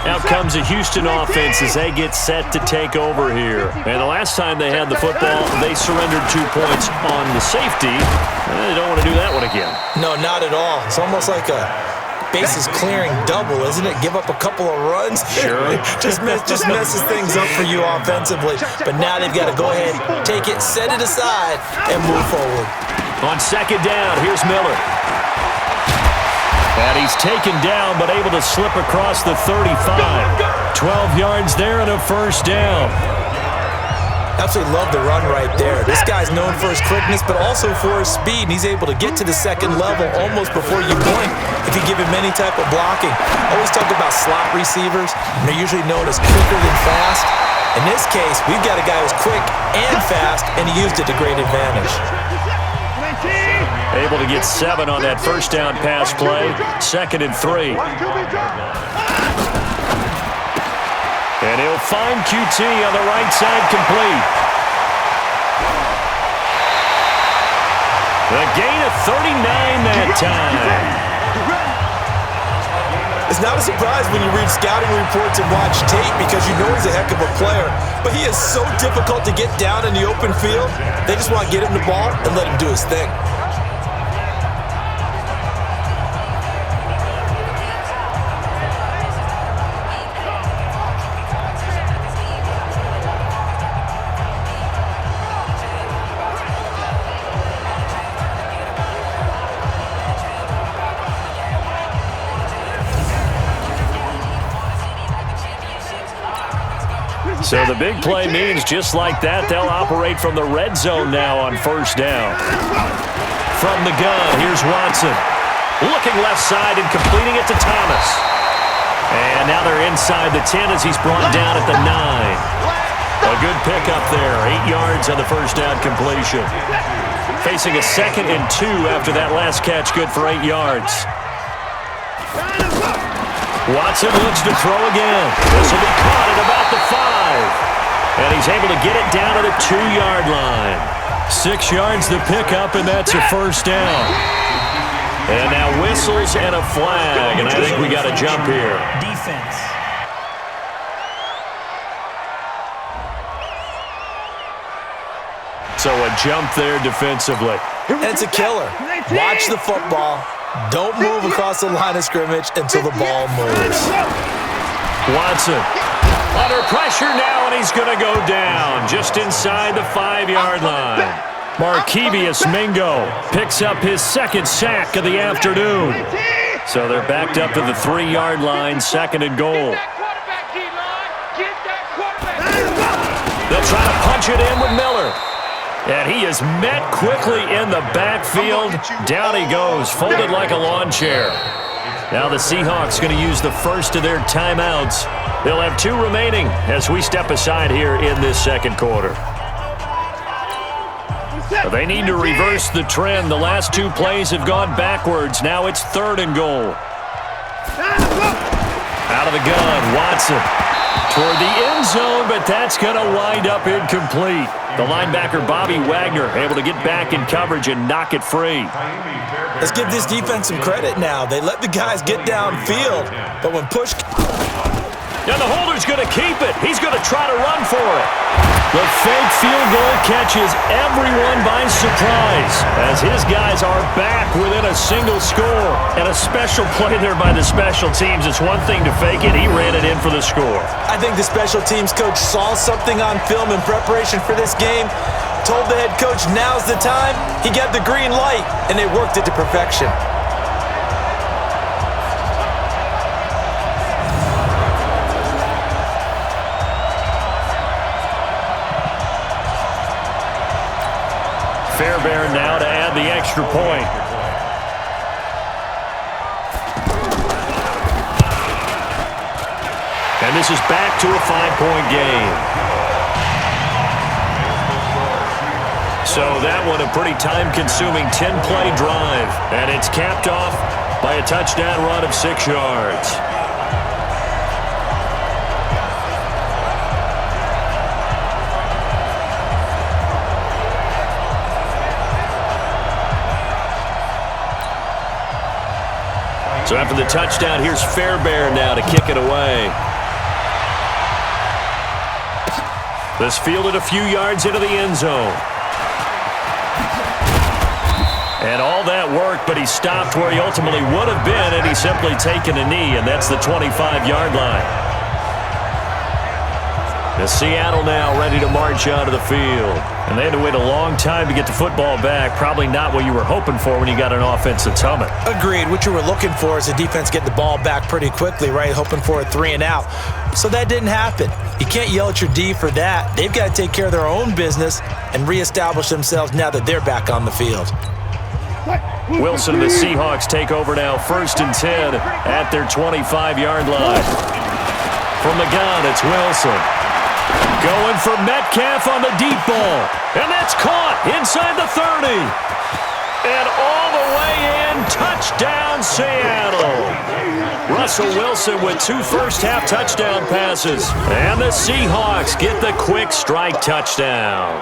Out comes the Houston offense as they get set to take over here. And the last time they had the football, they surrendered 2 points on the safety. They don't want to do that one again. No, not at all. It's almost like bases clearing double, isn't it? Give up a couple of runs. Sure. just messes things up for you offensively. But now they've got to go ahead, take it, set it aside, and move forward. On second down, here's Miller. And he's taken down, but able to slip across the 35. 12 yards there and a first down. Absolutely love the run right there. This guy's known for his quickness, but also for his speed. And he's able to get to the second level almost before you blink if you give him any type of blocking. Always talk about slot receivers, and they're usually known as quicker than fast. In this case, we've got a guy who's quick and fast, and he used it to great advantage. Able to get 7 on that first down pass play. 2nd and 3. And he'll find QT on the right side complete. The gain of 39 that time. It's not a surprise when you read scouting reports and watch tape because you know he's a heck of a player. But he is so difficult to get down in the open field. They just want to get him the ball and let him do his thing. So the big play means just like that, they'll operate from the red zone now on first down. From the gun, here's Watson. Looking left side and completing it to Thomas. And now they're inside the 10 as he's brought down at the 9. A good pickup there, 8 yards on the first down completion. Facing a 2nd and 2 after that last catch, good for 8 yards. Watson looks to throw again. This will be caught at about the 5. And he's able to get it down to the 2-yard line. 6 yards to pick up, and that's a first down. And now whistles and a flag, and I think we got a jump here. Defense. So a jump there defensively. It's a killer. Watch the football. Don't move across the line of scrimmage until the ball moves. Watson under pressure now, and he's going to go down just inside the 5-yard line. Markevius Mingo picks up his 2nd sack of the afternoon. So they're backed up to the 3-yard line, 2nd and goal. They'll try to punch it in with Miller. And he is met quickly in the backfield. Down he goes, folded like a lawn chair. Now the Seahawks going to use the first of their timeouts. They'll have 2 remaining as we step aside here in this second quarter. They need to reverse the trend. The last 2 plays have gone backwards. Now it's 3rd and goal. Out of the gun, Watson. Toward the end zone, but that's going to wind up incomplete. The linebacker, Bobby Wagner, able to get back in coverage and knock it free. Let's give this defense some credit now. They let the guys get downfield, but when push... And the holder's going to keep it. He's going to try to run for it. The fake field goal catches everyone by surprise as his guys are back within a single score. And a special play there by the special teams. It's one thing to fake it. He ran it in for the score. I think the special teams coach saw something on film in preparation for this game, told the head coach now's the time. He got the green light, and they worked it to perfection. Fairbairn now to add the extra point. And this is back to a 5-point game. So that one a pretty time-consuming 10-play drive. And it's capped off by a touchdown run of 6 yards. So after the touchdown, here's Fairbairn now to kick it away. This fielded a few yards into the end zone. And all that work, but he stopped where he ultimately would have been had he simply taken a knee, and that's the 25-yard line. The Seattle now ready to march out of the field. And they had to wait a long time to get the football back. Probably not what you were hoping for when you got an offense that's humming. Agreed. What you were looking for is the defense get the ball back pretty quickly, right? Hoping for a 3 and out. So that didn't happen. You can't yell at your D for that. They've got to take care of their own business and reestablish themselves now that they're back on the field. Wilson and the Seahawks take over now, 1st and 10 at their 25-yard line. From the gun, it's Wilson. Going for Metcalf on the deep ball. And that's caught inside the 30. And all the way in, touchdown Seattle. Russell Wilson with 2 first-half touchdown passes. And the Seahawks get the quick strike touchdown.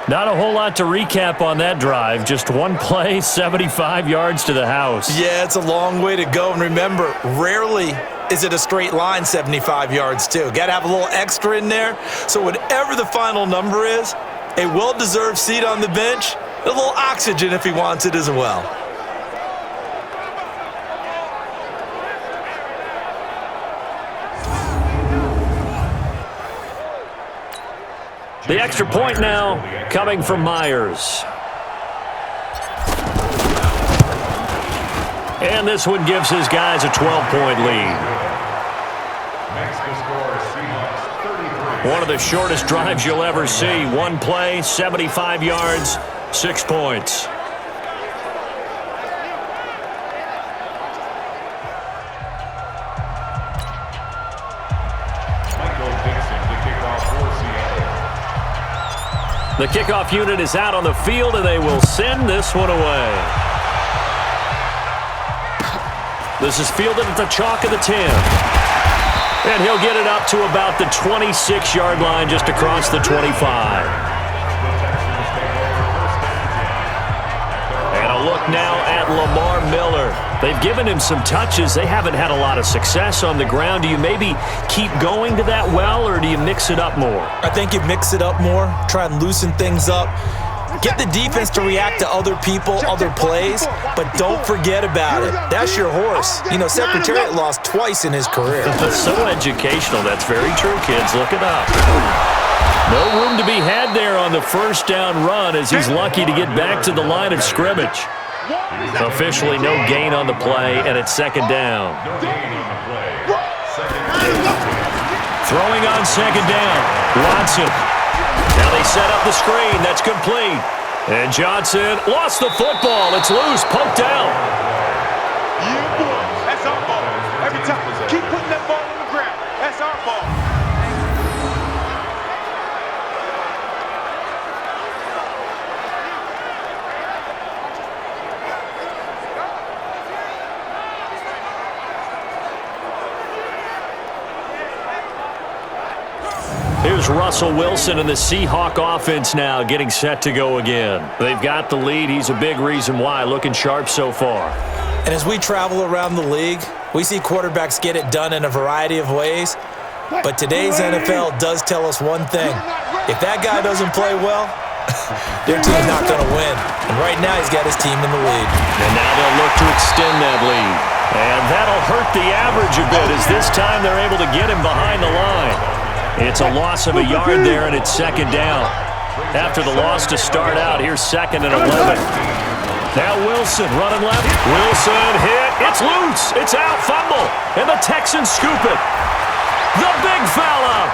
Not a whole lot to recap on that drive. Just one play, 75 yards to the house. Yeah, it's a long way to go. And remember, rarely is it a straight line 75 yards, too. Got to have a little extra in there. So whatever the final number is, a well-deserved seat on the bench, a little oxygen if he wants it as well. The extra point now coming from Myers. And this one gives his guys a 12-point lead. Makes the score Seahawks 33. One of the shortest drives you'll ever see. One play, 75 yards, 6 points. The kickoff unit is out on the field, and they will send this one away. This is fielded at the chalk of the 10. And he'll get it up to about the 26-yard line, just across the 25. And a look now at Lamar Miller. They've given him some touches. They haven't had a lot of success on the ground. Do you maybe keep going to that well, or do you mix it up more? I think you mix it up more, try and loosen things up. Get the defense to react to other people, other plays, but don't forget about it. That's your horse. You know, Secretariat lost twice in his career. So educational. That's very true, kids. Look it up. No room to be had there on the first down run as he's lucky to get back to the line of scrimmage. Officially no gain on the play, and it's 2nd down. No gain on the play. Throwing on 2nd down. Watson. Now they set up the screen. That's complete. And Johnson lost the football. It's loose. Poked out. Yeah, boy. That's our ball. Every time. Keep putting that ball on the ground. That's our ball. Here's Russell Wilson and the Seahawk offense now getting set to go again. They've got the lead. He's a big reason why. Looking sharp so far. And as we travel around the league, we see quarterbacks get it done in a variety of ways. But today's NFL does tell us one thing. If that guy doesn't play well, their team's not going to win. And right now he's got his team in the lead. And now they'll look to extend that lead. And that'll hurt the average a bit as this time they're able to get him behind the line. It's a loss of a yard there, and it's 2nd down. After the loss to start out, here's 2nd and 11. Now Wilson running left. Wilson hit. It's loose. It's out. Fumble. And the Texans scoop it. The big fella.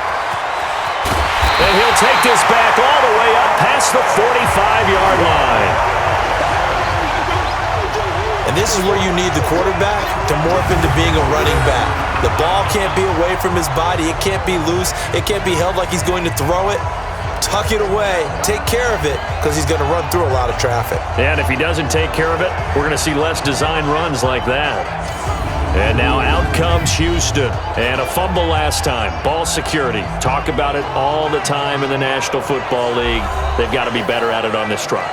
And he'll take this back all the way up past the 45-yard line. And this is where you need the quarterback to morph into being a running back. The ball can't be away from his body. It can't be loose. It can't be held like he's going to throw it. Tuck it away. Take care of it because he's going to run through a lot of traffic. And if he doesn't take care of it, we're going to see less design runs like that. And now out comes Houston. And a fumble last time. Ball security. Talk about it all the time in the National Football League. They've got to be better at it on this drive.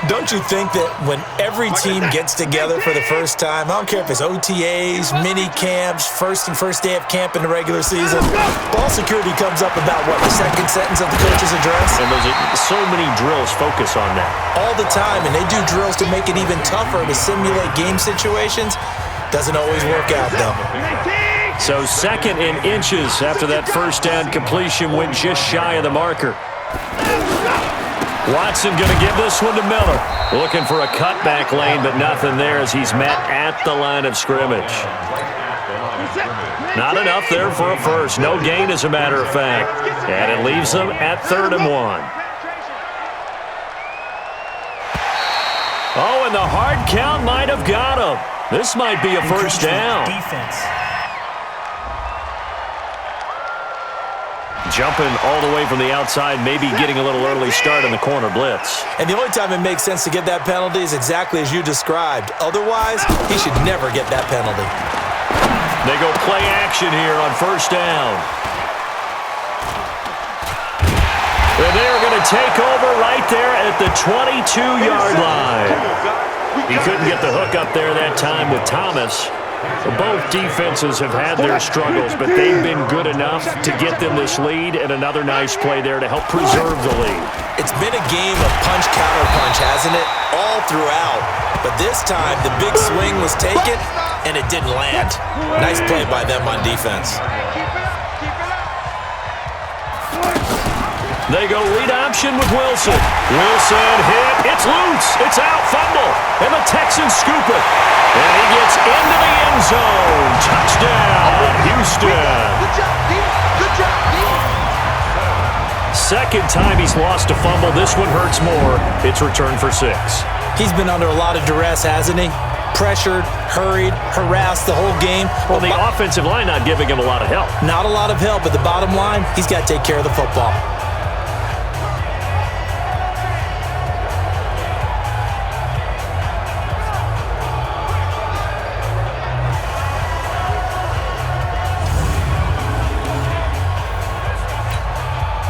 Don't you think that when every team gets together for the first time, I don't care if it's OTAs, mini camps, first day of camp in the regular season, ball security comes up about, what, the second sentence of the coach's address? And there's so many drills focus on that. All the time, and they do drills to make it even tougher to simulate game situations. Doesn't always work out, though. So 2nd and inches after that first down completion went just shy of the marker. Watson going to give this one to Miller. Looking for a cutback lane, but nothing there as he's met at the line of scrimmage. Not enough there for a first. No gain, as a matter of fact. And it leaves them at 3rd and 1. Oh, and the hard count might have got him. This might be a first down. Defense. Jumping all the way from the outside, maybe getting a little early start in the corner blitz. And the only time it makes sense to get that penalty is exactly as you described. Otherwise, he should never get that penalty. They go play action here on first down. And they're going to take over right there at the 22-yard line. He couldn't get the hook up there that time with Thomas. Both defenses have had their struggles, but they've been good enough to get them this lead, and another nice play there to help preserve the lead. It's been a game of punch-counter-punch, hasn't it? All throughout. But this time, the big swing was taken, and it didn't land. Nice play by them on defense. They go read option with Wilson. Wilson hit. It's loose. It's out. Fumble. And the Texans scoop it. And he gets into the end zone. Touchdown, Houston. Good job, D. Good job, D. Second time he's lost a fumble. This one hurts more. It's returned for 6. He's been under a lot of duress, hasn't he? Pressured, hurried, harassed the whole game. Well, the offensive line not giving him a lot of help. Not a lot of help, but the bottom line, he's got to take care of the football.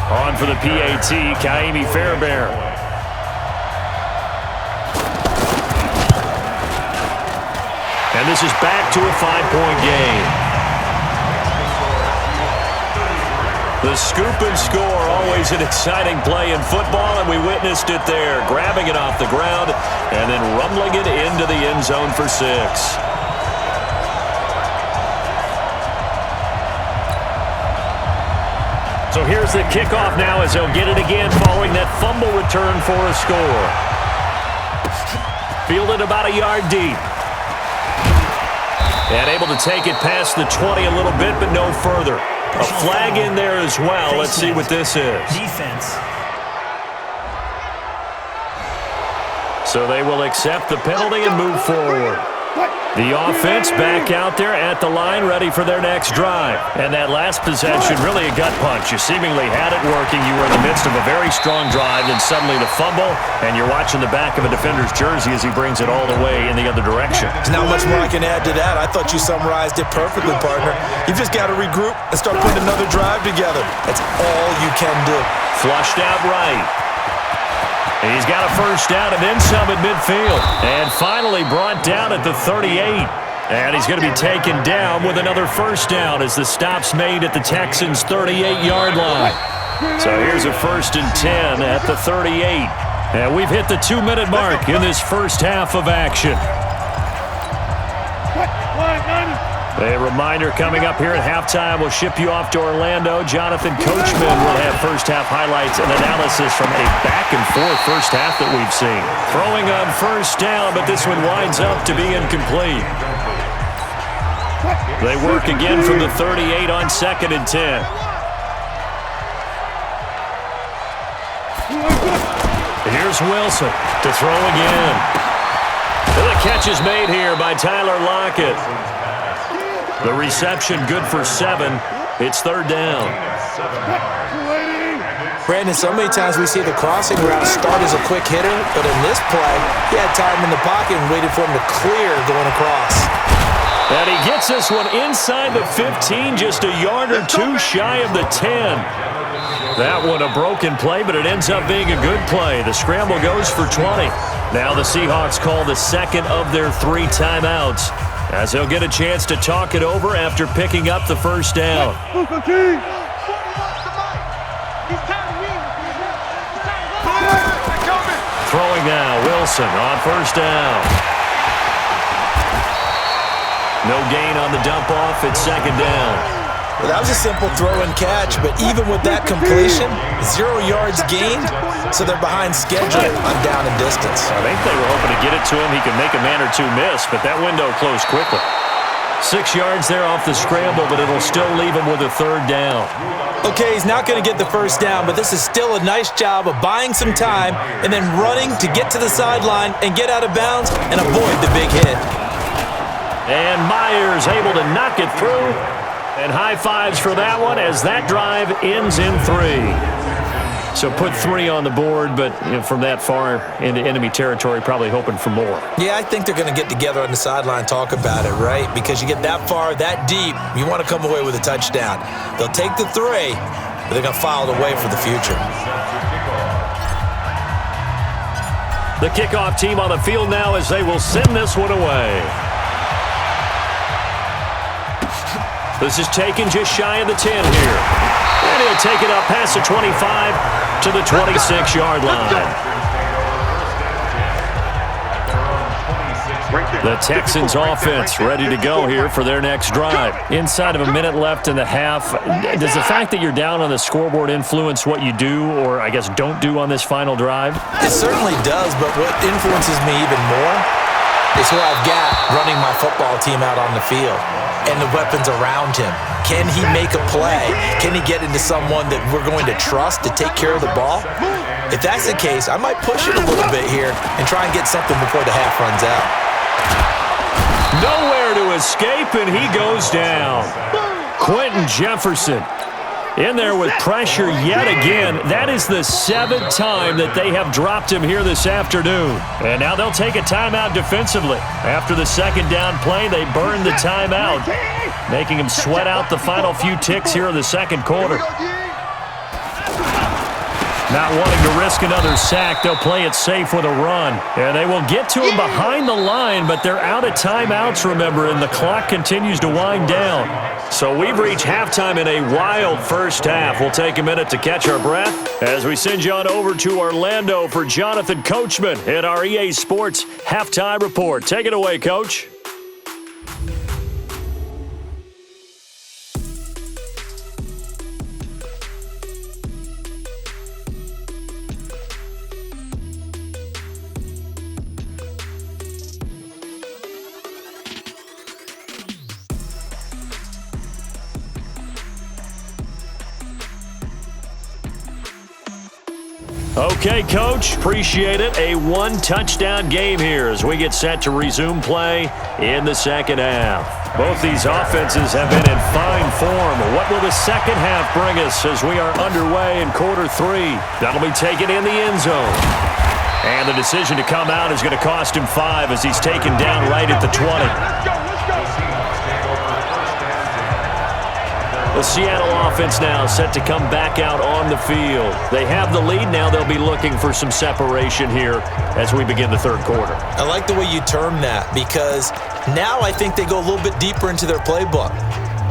On for the PAT, Kaimi Fairbairn. And this is back to a 5-point game. The scoop and score, always an exciting play in football, and we witnessed it there. Grabbing it off the ground and then rumbling it into the end zone for 6. So here's the kickoff now as they'll get it again following that fumble return for a score. Fielded about a yard deep. And able to take it past the 20 a little bit, but no further. A flag in there as well. Let's see what this is. Defense. So they will accept the penalty and move forward. The offense back out there at the line, ready for their next drive. And that last possession, really a gut punch. You seemingly had it working. You were in the midst of a very strong drive, then suddenly the fumble, and you're watching the back of a defender's jersey as he brings it all the way in the other direction. There's not much more I can add to that. I thought you summarized it perfectly, partner. You've just got to regroup and start putting another drive together. That's all you can do. Flushed out right. He's got a first down and then some at midfield. And finally brought down at the 38. And he's going to be taken down with another first down as the stop's made at the Texans' 38-yard line. So here's a 1st and 10 at the 38. And we've hit the 2-minute mark in this first half of action. A reminder coming up here at halftime. We'll ship you off to Orlando. Jonathan Coachman will have first-half highlights and analysis from a back-and-forth first half that we've seen. Throwing on first down, but this one winds up to be incomplete. They work again from the 38 on 2nd and 10. Here's Wilson to throw again. And the catch is made here by Tyler Lockett. The reception good for 7. It's 3rd down. Brandon, so many times we see the crossing route start as a quick hitter, but in this play, he had time in the pocket and waited for him to clear going across. And he gets this one inside the 15, just a yard or two shy of the 10. That one a broken play, but it ends up being a good play. The scramble goes for 20. Now the Seahawks call the second of their 3 timeouts, as they'll get a chance to talk it over after picking up the first down. Throwing now, Wilson on first down. No gain on the dump off. It's second down. Well, that was a simple throw and catch, but even with that completion, 0 yards gained, so they're behind schedule on down and distance. I think they were hoping to get it to him. He could make a man or two miss, but that window closed quickly. 6 yards there off the scramble, but it'll still leave him with a third down. Okay, he's not going to get the first down, but this is still a nice job of buying some time and then running to get to the sideline and get out of bounds and avoid the big hit. And Myers able to knock it through. And high fives for that one as that drive ends in 3. So put 3 on the board, but from that far into enemy territory, probably hoping for more. Yeah, I think they're going to get together on the sideline, talk about it, right? Because you get that far, that deep, you want to come away with a touchdown. They'll take the 3, but they're going to file it away for the future. The kickoff team on the field now as they will send this one away. This is taken just shy of the 10 here. And he'll take it up past the 25 to the 26-yard line. The Texans offense ready to go here for their next drive. Inside of a minute left in the half, does the fact that you're down on the scoreboard influence what you do or, I guess, don't do on this final drive? It certainly does, but what influences me even more is who I've got running my football team out on the field and the weapons around him. Can he make a play? Can he get into someone that we're going to trust to take care of the ball? If that's the case, I might push it a little bit here and try and get something before the half runs out. Nowhere to escape, and he goes down. Quentin Jefferson in there with pressure yet again. That is the 7th time that they have dropped him here this afternoon. And now they'll take a timeout defensively. After the second down play, they burn the timeout, making him sweat out the final few ticks here in the second quarter. Not wanting to risk another sack, they'll play it safe with a run. And they will get to him behind the line, but they're out of timeouts, remember, and the clock continues to wind down. So we've reached halftime in a wild first half. We'll take a minute to catch our breath as we send you on over to Orlando for Jonathan Coachman at our EA Sports Halftime Report. Take it away, Coach. Okay, Coach, appreciate it. A one-touchdown game here as we get set to resume play in the second half. Both these offenses have been in fine form. What will the second half bring us as we are underway in quarter 3? That'll be taken in the end zone. And the decision to come out is going to cost him 5 as he's taken down right at the 20. The Seattle offense now set to come back out on the field. They have the lead now. They'll be looking for some separation here as we begin the third quarter. I like the way you term that because now I think they go a little bit deeper into their playbook.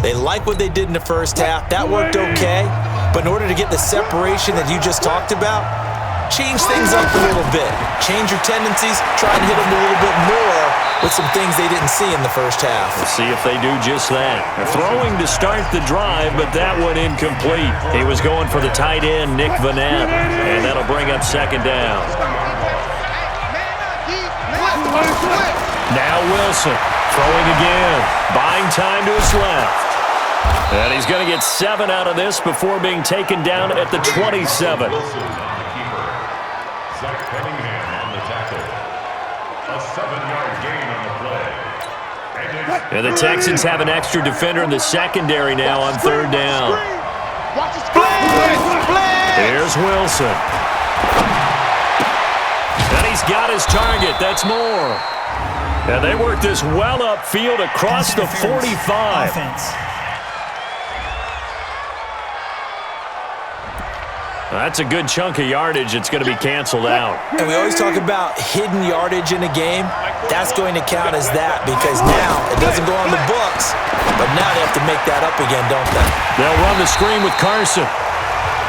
They like what they did in the first half. That worked okay. But in order to get the separation that you just talked about, change things up a little bit. Change your tendencies. Try and hit them a little bit more with some things they didn't see in the first half. We'll see if they do just that. Throwing to start the drive, but that one incomplete. He was going for the tight end, Nick Vanette, and that'll bring up second down. Now Wilson throwing again, buying time to his left. And he's going to get 7 out of this before being taken down at the 27. And the Texans have an extra defender in the secondary now on third down. Here's Wilson. And he's got his target. That's more. And they work this well upfield across the 45. That's a good chunk of yardage. It's going to be canceled out. And we always talk about hidden yardage in a game. That's going to count as that because now it doesn't go on the books, but now they have to make that up again, don't they? They'll run the screen with Carson.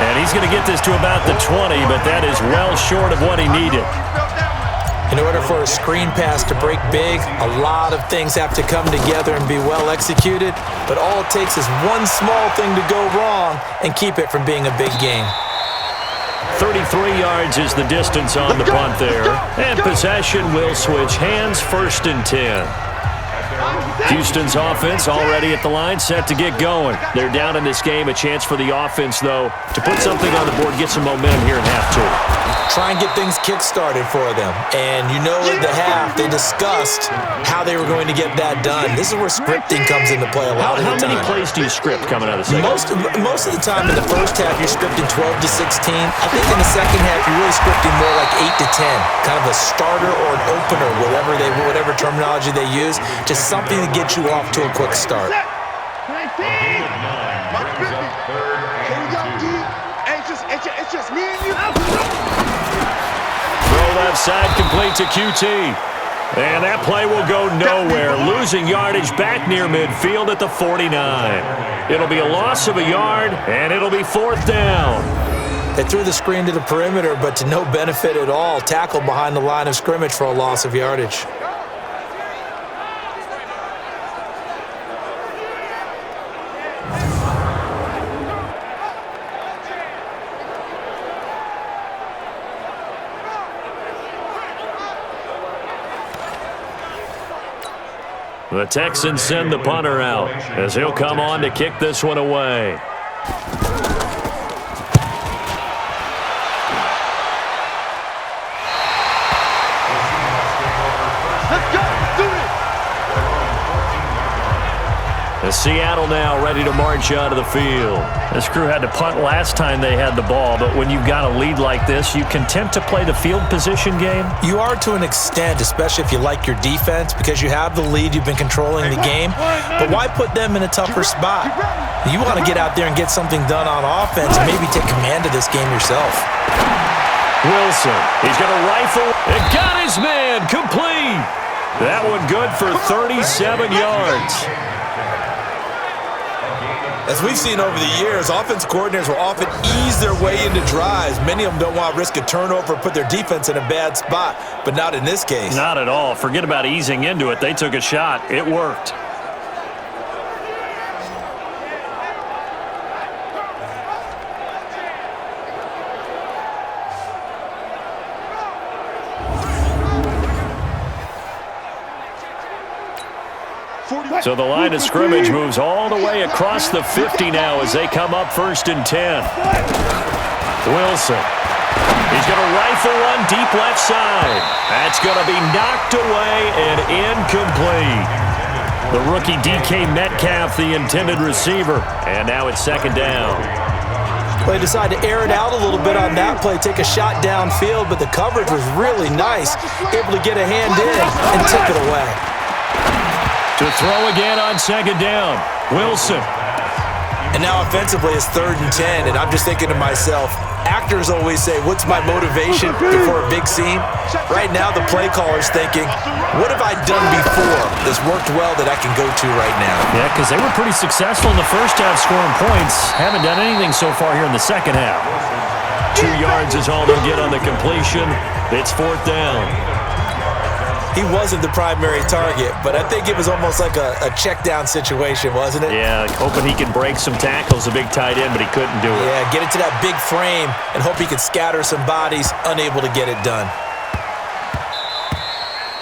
And he's going to get this to about the 20, but that is well short of what he needed. In order for a screen pass to break big, a lot of things have to come together and be well executed, but all it takes is one small thing to go wrong and keep it from being a big game. 33 yards is the distance on the punt there. And possession will switch hands, 1st and 10. Houston's offense already at the line, set to get going. They're down in this game. A chance for the offense, though, to put something on the board, get some momentum here in half 2. Try and get things kick-started for them. And you know at the half, they discussed how they were going to get that done. This is where scripting comes into play a lot of the time. How many plays do you script coming out of the second? Most of the time in the first half, you're scripting 12 to 16. I think in the second half, you're really scripting more like 8 to 10. Kind of a starter or an opener, whatever terminology they use. Just something to get you off to a quick start. It's just me and you. Throw left side, complete to QT. And that play will go nowhere. Losing yardage back near midfield at the 49. It'll be a loss of a yard, and it'll be 4th down. They threw the screen to the perimeter, but to no benefit at all. Tackled behind the line of scrimmage for a loss of yardage. The Texans send the punter out as he'll come on to kick this one away. Let's go. Do it. The Seattle now ready to march out of the field. This crew had to punt last time they had the ball, but when you've got a lead like this, you content to play the field position game? You are to an extent, especially if you like your defense, because you have the lead, you've been controlling the game. But why put them in a tougher spot? You want to get out there and get something done on offense and maybe take command of this game yourself. Wilson, he's going to rifle. It got his man, complete. That one good for 37 yards. As we've seen over the years, offensive coordinators will often ease their way into drives. Many of them don't want to risk a turnover or put their defense in a bad spot, but not in this case. Not at all. Forget about easing into it. They took a shot. It worked. So the line of scrimmage moves all the way across the 50 now as they come up 1st and 10. Wilson. He's going to rifle one deep left side. That's going to be knocked away and incomplete. The rookie DK Metcalf, the intended receiver. And now it's 2nd down. They decided to air it out a little bit on that play, take a shot downfield, but the coverage was really nice. Able to get a hand in and tip it away. To throw again on 2nd down, Wilson. And now offensively it's 3rd and 10, and I'm just thinking to myself, actors always say, what's my motivation before a big scene? Right now the play caller's thinking, what have I done before that's worked well that I can go to right now? Yeah, because they were pretty successful in the first half scoring points. Haven't done anything so far here in the second half. 2 yards is all they'll get on the completion. It's 4th down. He wasn't the primary target, but I think it was almost like a check down situation, wasn't it? Yeah, hoping he could break some tackles, a big tight end, but he couldn't do it. Yeah, get it to that big frame and hope he could scatter some bodies, unable to get it done.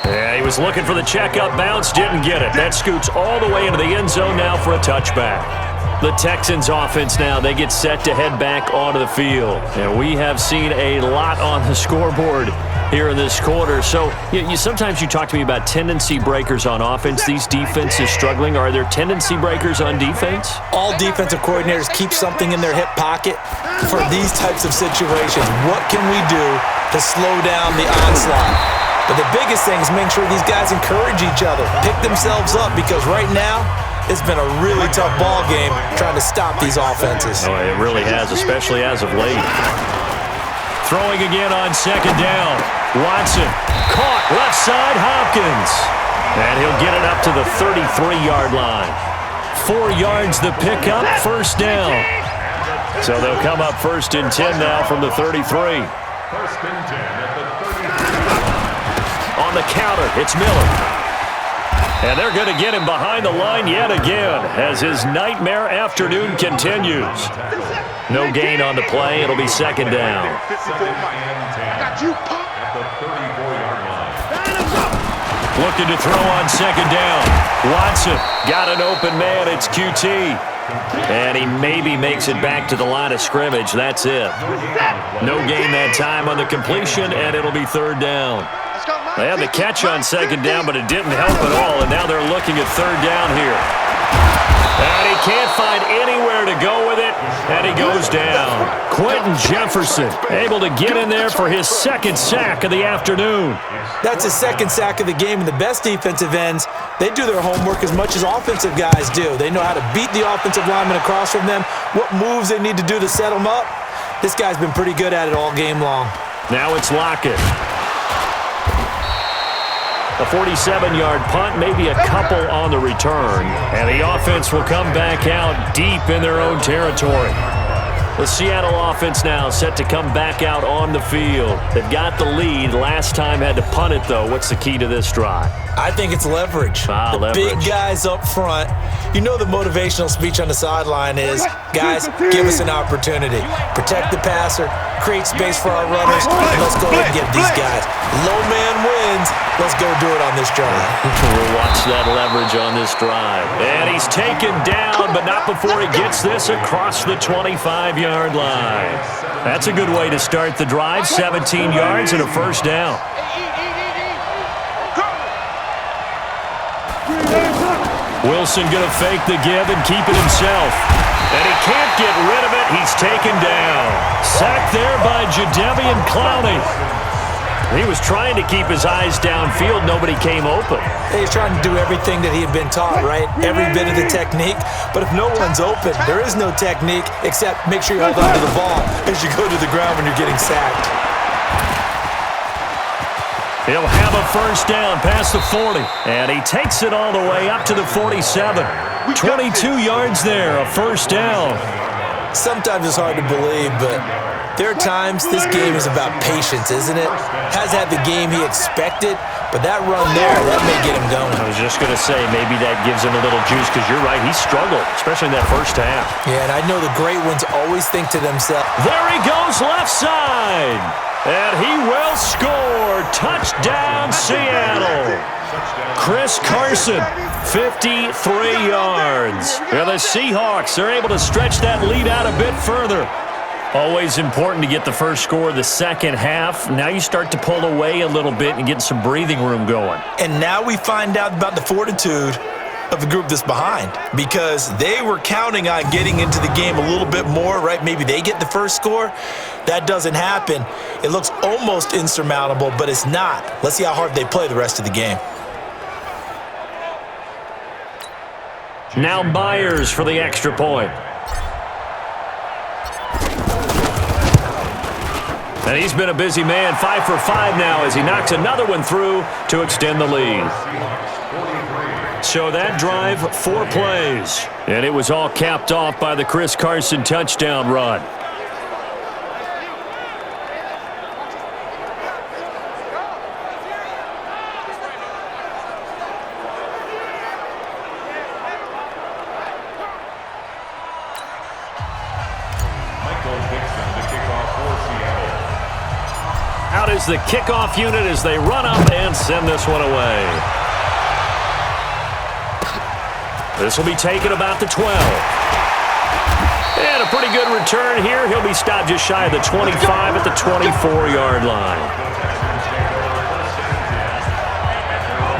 Yeah, he was looking for the check-up bounce, didn't get it. That scoots all the way into the end zone now for a touchback. The Texans offense now, they get set to head back onto the field. And we have seen a lot on the scoreboard here in this quarter. So sometimes you talk to me about tendency breakers on offense. These defenses struggling. Are there tendency breakers on defense? All defensive coordinators keep something in their hip pocket for these types of situations. What can we do to slow down the onslaught? But the biggest thing is make sure these guys encourage each other, pick themselves up, because right now It's been a really tough ball game trying to stop these offenses. Oh, it really has, especially as of late. Throwing again on second down. Watson caught left side Hopkins. And he'll get it up to the 33-yard line. 4 yards the pickup, first down. So they'll come up first and 10 now from the 33. First and 10 at the 33. On the counter, it's Miller. And they're going to get him behind the line yet again as his nightmare afternoon continues. No gain on the play. It'll be second down. Second and 10 at the 34-yard line. Looking to throw on second down. Watson got an open man. It's QT. And he maybe makes it back to the line of scrimmage. That's it. No gain that time on the completion, and it'll be third down. They had the catch on second down, but it didn't help at all, and now they're looking at third down here. And he can't find anywhere to go with it, and he goes down. Quentin Jefferson able to get in there for his second sack of the afternoon. That's his second sack of the game, and the best defensive ends, they do their homework as much as offensive guys do. They know how to beat the offensive lineman across from them, what moves they need to do to set them up. This guy's been pretty good at it all game long. Now it's Lockett. A 47-yard punt, maybe a couple on the return. And the offense will come back out deep in their own territory. The Seattle offense now set to come back out on the field. They've got the lead. Last time had to punt it, though. What's the key to this drive? I think it's leverage. The Leverage. big guys up front. You know the motivational speech on the sideline is, guys, give us an opportunity. Protect the passer, create space for our runners, and let's go ahead and get these guys. Low man wins. Let's go do it on this drive. We'll watch that leverage on this drive. And he's taken down, but not before he gets this across the 25-yard line. That's a good way to start the drive. 17 yards and a first down. Wilson going to fake the give and keep it himself. And he can't get rid of it. He's taken down. Sacked there by Jadeveon Clowney. He was trying to keep his eyes downfield. Nobody came open. He's trying to do everything that he had been taught, right? Every bit of the technique. But if no one's open, there is no technique except make sure you hold on to the ball as you go to the ground when you're getting sacked. He'll have a first down past the 40. And he takes it all the way up to the 47. 22 yards there, a first down. Sometimes it's hard to believe, but there are times this game is about patience, isn't it? Has had the game he expected, but that run there, that may get him going. I was just going to say, maybe that gives him a little juice, because you're right, he struggled, especially in that first half. Yeah, and I know the great ones always think to themselves, there he goes left side, and he will score. Touchdown, Seattle. Chris Carson, 53 yards. And the Seahawks are able to stretch that lead out a bit further. Always important to get the first score of the second half. Now you start to pull away a little bit and get some breathing room going. and now we find out about the fortitude of the group that's behind, because they were counting on getting into the game a little bit more, right? Maybe they get the first score. That doesn't happen. It looks almost insurmountable, but it's not. Let's see how hard they play the rest of the game. Now Myers for the extra point. And he's been a busy man, 5 for 5 now as he knocks another one through to extend the lead. So that drive, 4 plays. And it was all capped off by the Chris Carson touchdown run. Out is the kickoff unit as they run up and send this one away. This will be taken about the 12. And a pretty good return here. He'll be stopped just shy of the 25 at the 24-yard line.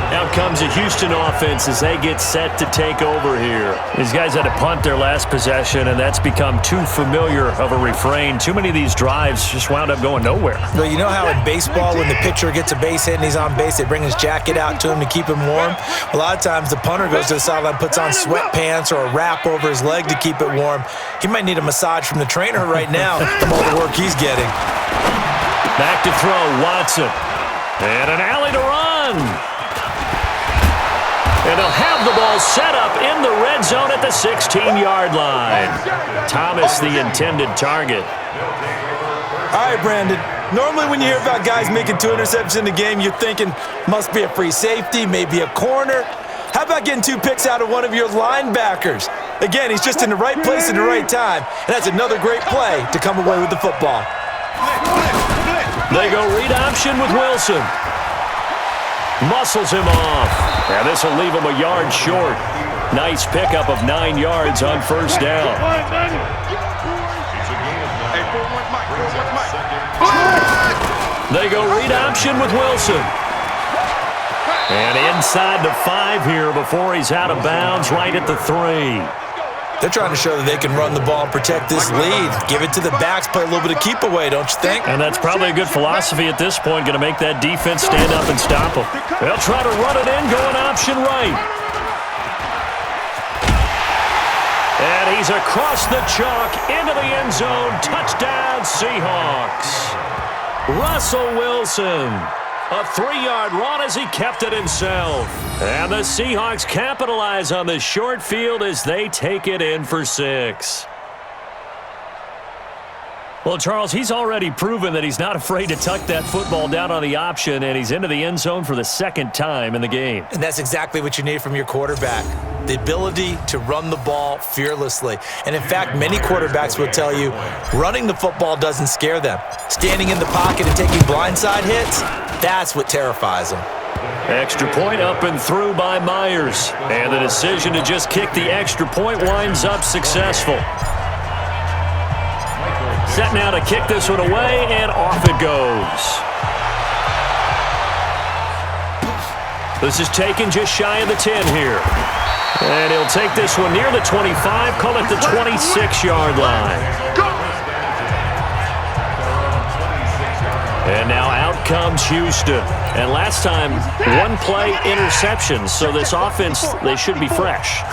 Now comes the Houston offense as they get set to take over here. These guys had to punt their last possession, and that's become too familiar of a refrain. Too many of these drives just wound up going nowhere. Well, you know how in baseball when the pitcher gets a base hit and he's on base, they bring his jacket out to him to keep him warm? A lot of times the punter goes to the sideline, puts on sweatpants or a wrap over his leg to keep it warm. He might need a massage from the trainer right now from all the work he's getting. Back to throw, Watson. And an alley to run. And they'll have the ball set up in the red zone at the 16-yard line. Thomas, the intended target. All right, Brandon. Normally when you hear about guys making 2 interceptions in the game, you're thinking must be a free safety, maybe a corner. How about getting 2 picks out of one of your linebackers? Again, he's just in the right place at the right time, and that's another great play to come away with the football. They go read option with Wilson. Muscles him off. And this will leave him a yard short. Nice pickup of 9 yards on first down. They go read option with Wilson. And inside the 5 here before he's out of bounds right at the 3. They're trying to show that they can run the ball and protect this lead. Give it to the backs, play a little bit of keep away, don't you think? And that's probably a good philosophy at this point, going to make that defense stand up and stop them. They'll try to run it in, going option right. And he's across the chalk into the end zone. Touchdown, Seahawks. Russell Wilson. A 3-yard run as he kept it himself. And the Seahawks capitalize on the short field as they take it in for 6. Well, Charles, he's already proven that he's not afraid to tuck that football down on the option, and he's into the end zone for the 2nd time in the game. And that's exactly what you need from your quarterback. The ability to run the ball fearlessly. And in fact, many quarterbacks will tell you running the football doesn't scare them. Standing in the pocket and taking blindside hits, that's what terrifies them. Extra point up and through by Myers. And the decision to just kick the extra point winds up successful. Set now to kick this one away, and off it goes. This is taken just shy of the 10 here. And he'll take this one near the 25, call it the 26-yard line. And now out comes Houston. And last time, 1-play interception. So this offense, they should be fresh.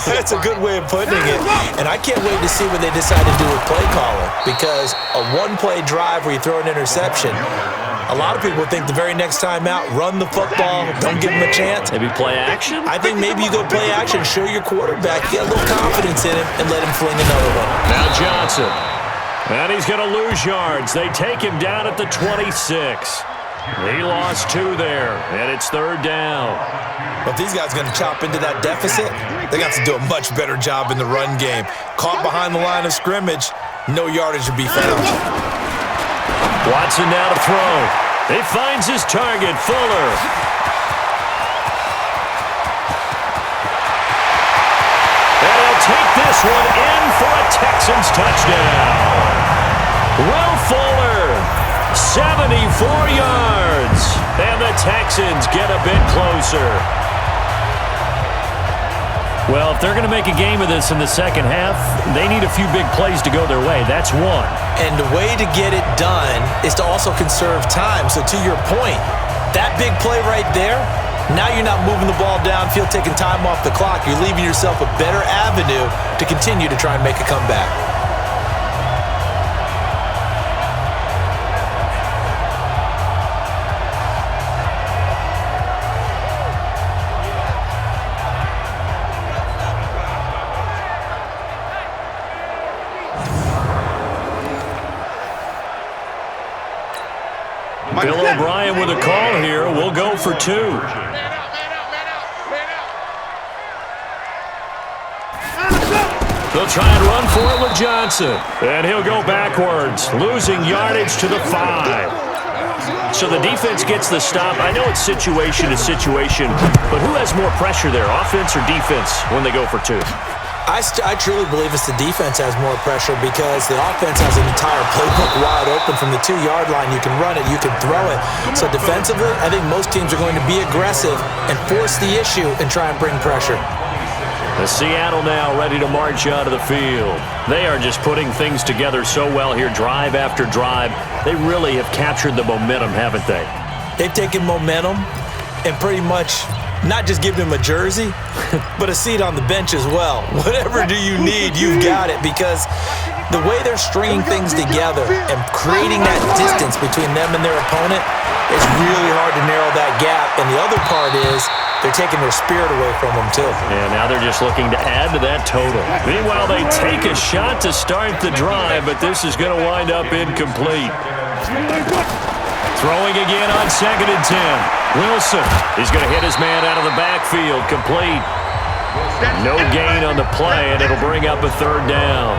That's a good way of putting it. And I can't wait to see what they decide to do with play calling. Because a 1-play drive where you throw an interception, a lot of people think the very next time out, run the football, don't give them a chance. Maybe play action? I think maybe you go play action, show your quarterback, get a little confidence in him, and let him fling another one. Now Johnson. And he's going to lose yards. They take him down at the 26. He lost 2 there, and it's 3rd down. But if these guys are going to chop into that deficit, they got to do a much better job in the run game. Caught behind the line of scrimmage, no yardage to be found. Watson now to throw. He finds his target, Fuller. And he'll take this one in for a Texans touchdown. Will Fuller, 74 yards. And the Texans get a bit closer. Well, if they're going to make a game of this in the second half, they need a few big plays to go their way. That's one. And the way to get it done is to also conserve time. So to your point, that big play right there, now you're not moving the ball downfield, taking time off the clock. You're leaving yourself a better avenue to continue to try and make a comeback. Bill O'Brien with a call here. We'll go for 2. They'll try and run for it with Johnson. And he'll go backwards, losing yardage to the 5. So the defense gets the stop. I know it's situation to situation, but who has more pressure there, offense or defense, when they go for 2? I truly believe it's the defense has more pressure because the offense has an entire playbook wide open from the 2-yard line. You can run it, you can throw it. So defensively, I think most teams are going to be aggressive and force the issue and try and bring pressure. The Seattle now ready to march out of the field. They are just putting things together so well here, drive after drive. They really have captured the momentum, haven't they? They've taken momentum and pretty much not just give them a jersey, but a seat on the bench as well. Whatever do you need, you've got it, because the way they're stringing things together and creating that distance between them and their opponent, it's really hard to narrow that gap. And the other part is they're taking their spirit away from them, too. And now they're just looking to add to that total. Meanwhile, they take a shot to start the drive, but this is going to wind up incomplete. Throwing again on 2nd and 10. Wilson is going to hit his man out of the backfield. Complete. No gain on the play, and it'll bring up a 3rd down.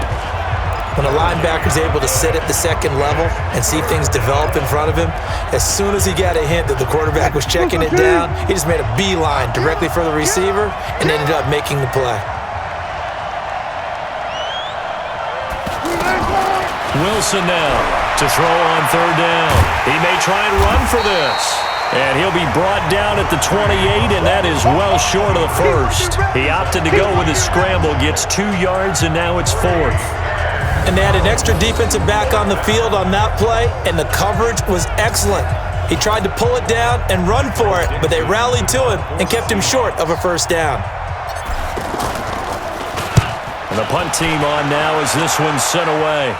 When a linebacker's able to sit at the 2nd level and see things develop in front of him, as soon as he got a hint that the quarterback was checking it down, he just made a beeline directly for the receiver and ended up making the play. Wilson now to throw on 3rd down. He may try and run for this. And he'll be brought down at the 28, and that is well short of the 1st. He opted to go with his scramble, gets 2 yards, and now it's 4th. And they had an extra defensive back on the field on that play, and the coverage was excellent. He tried to pull it down and run for it, but they rallied to him and kept him short of a 1st down. And the punt team on now as this one's sent away.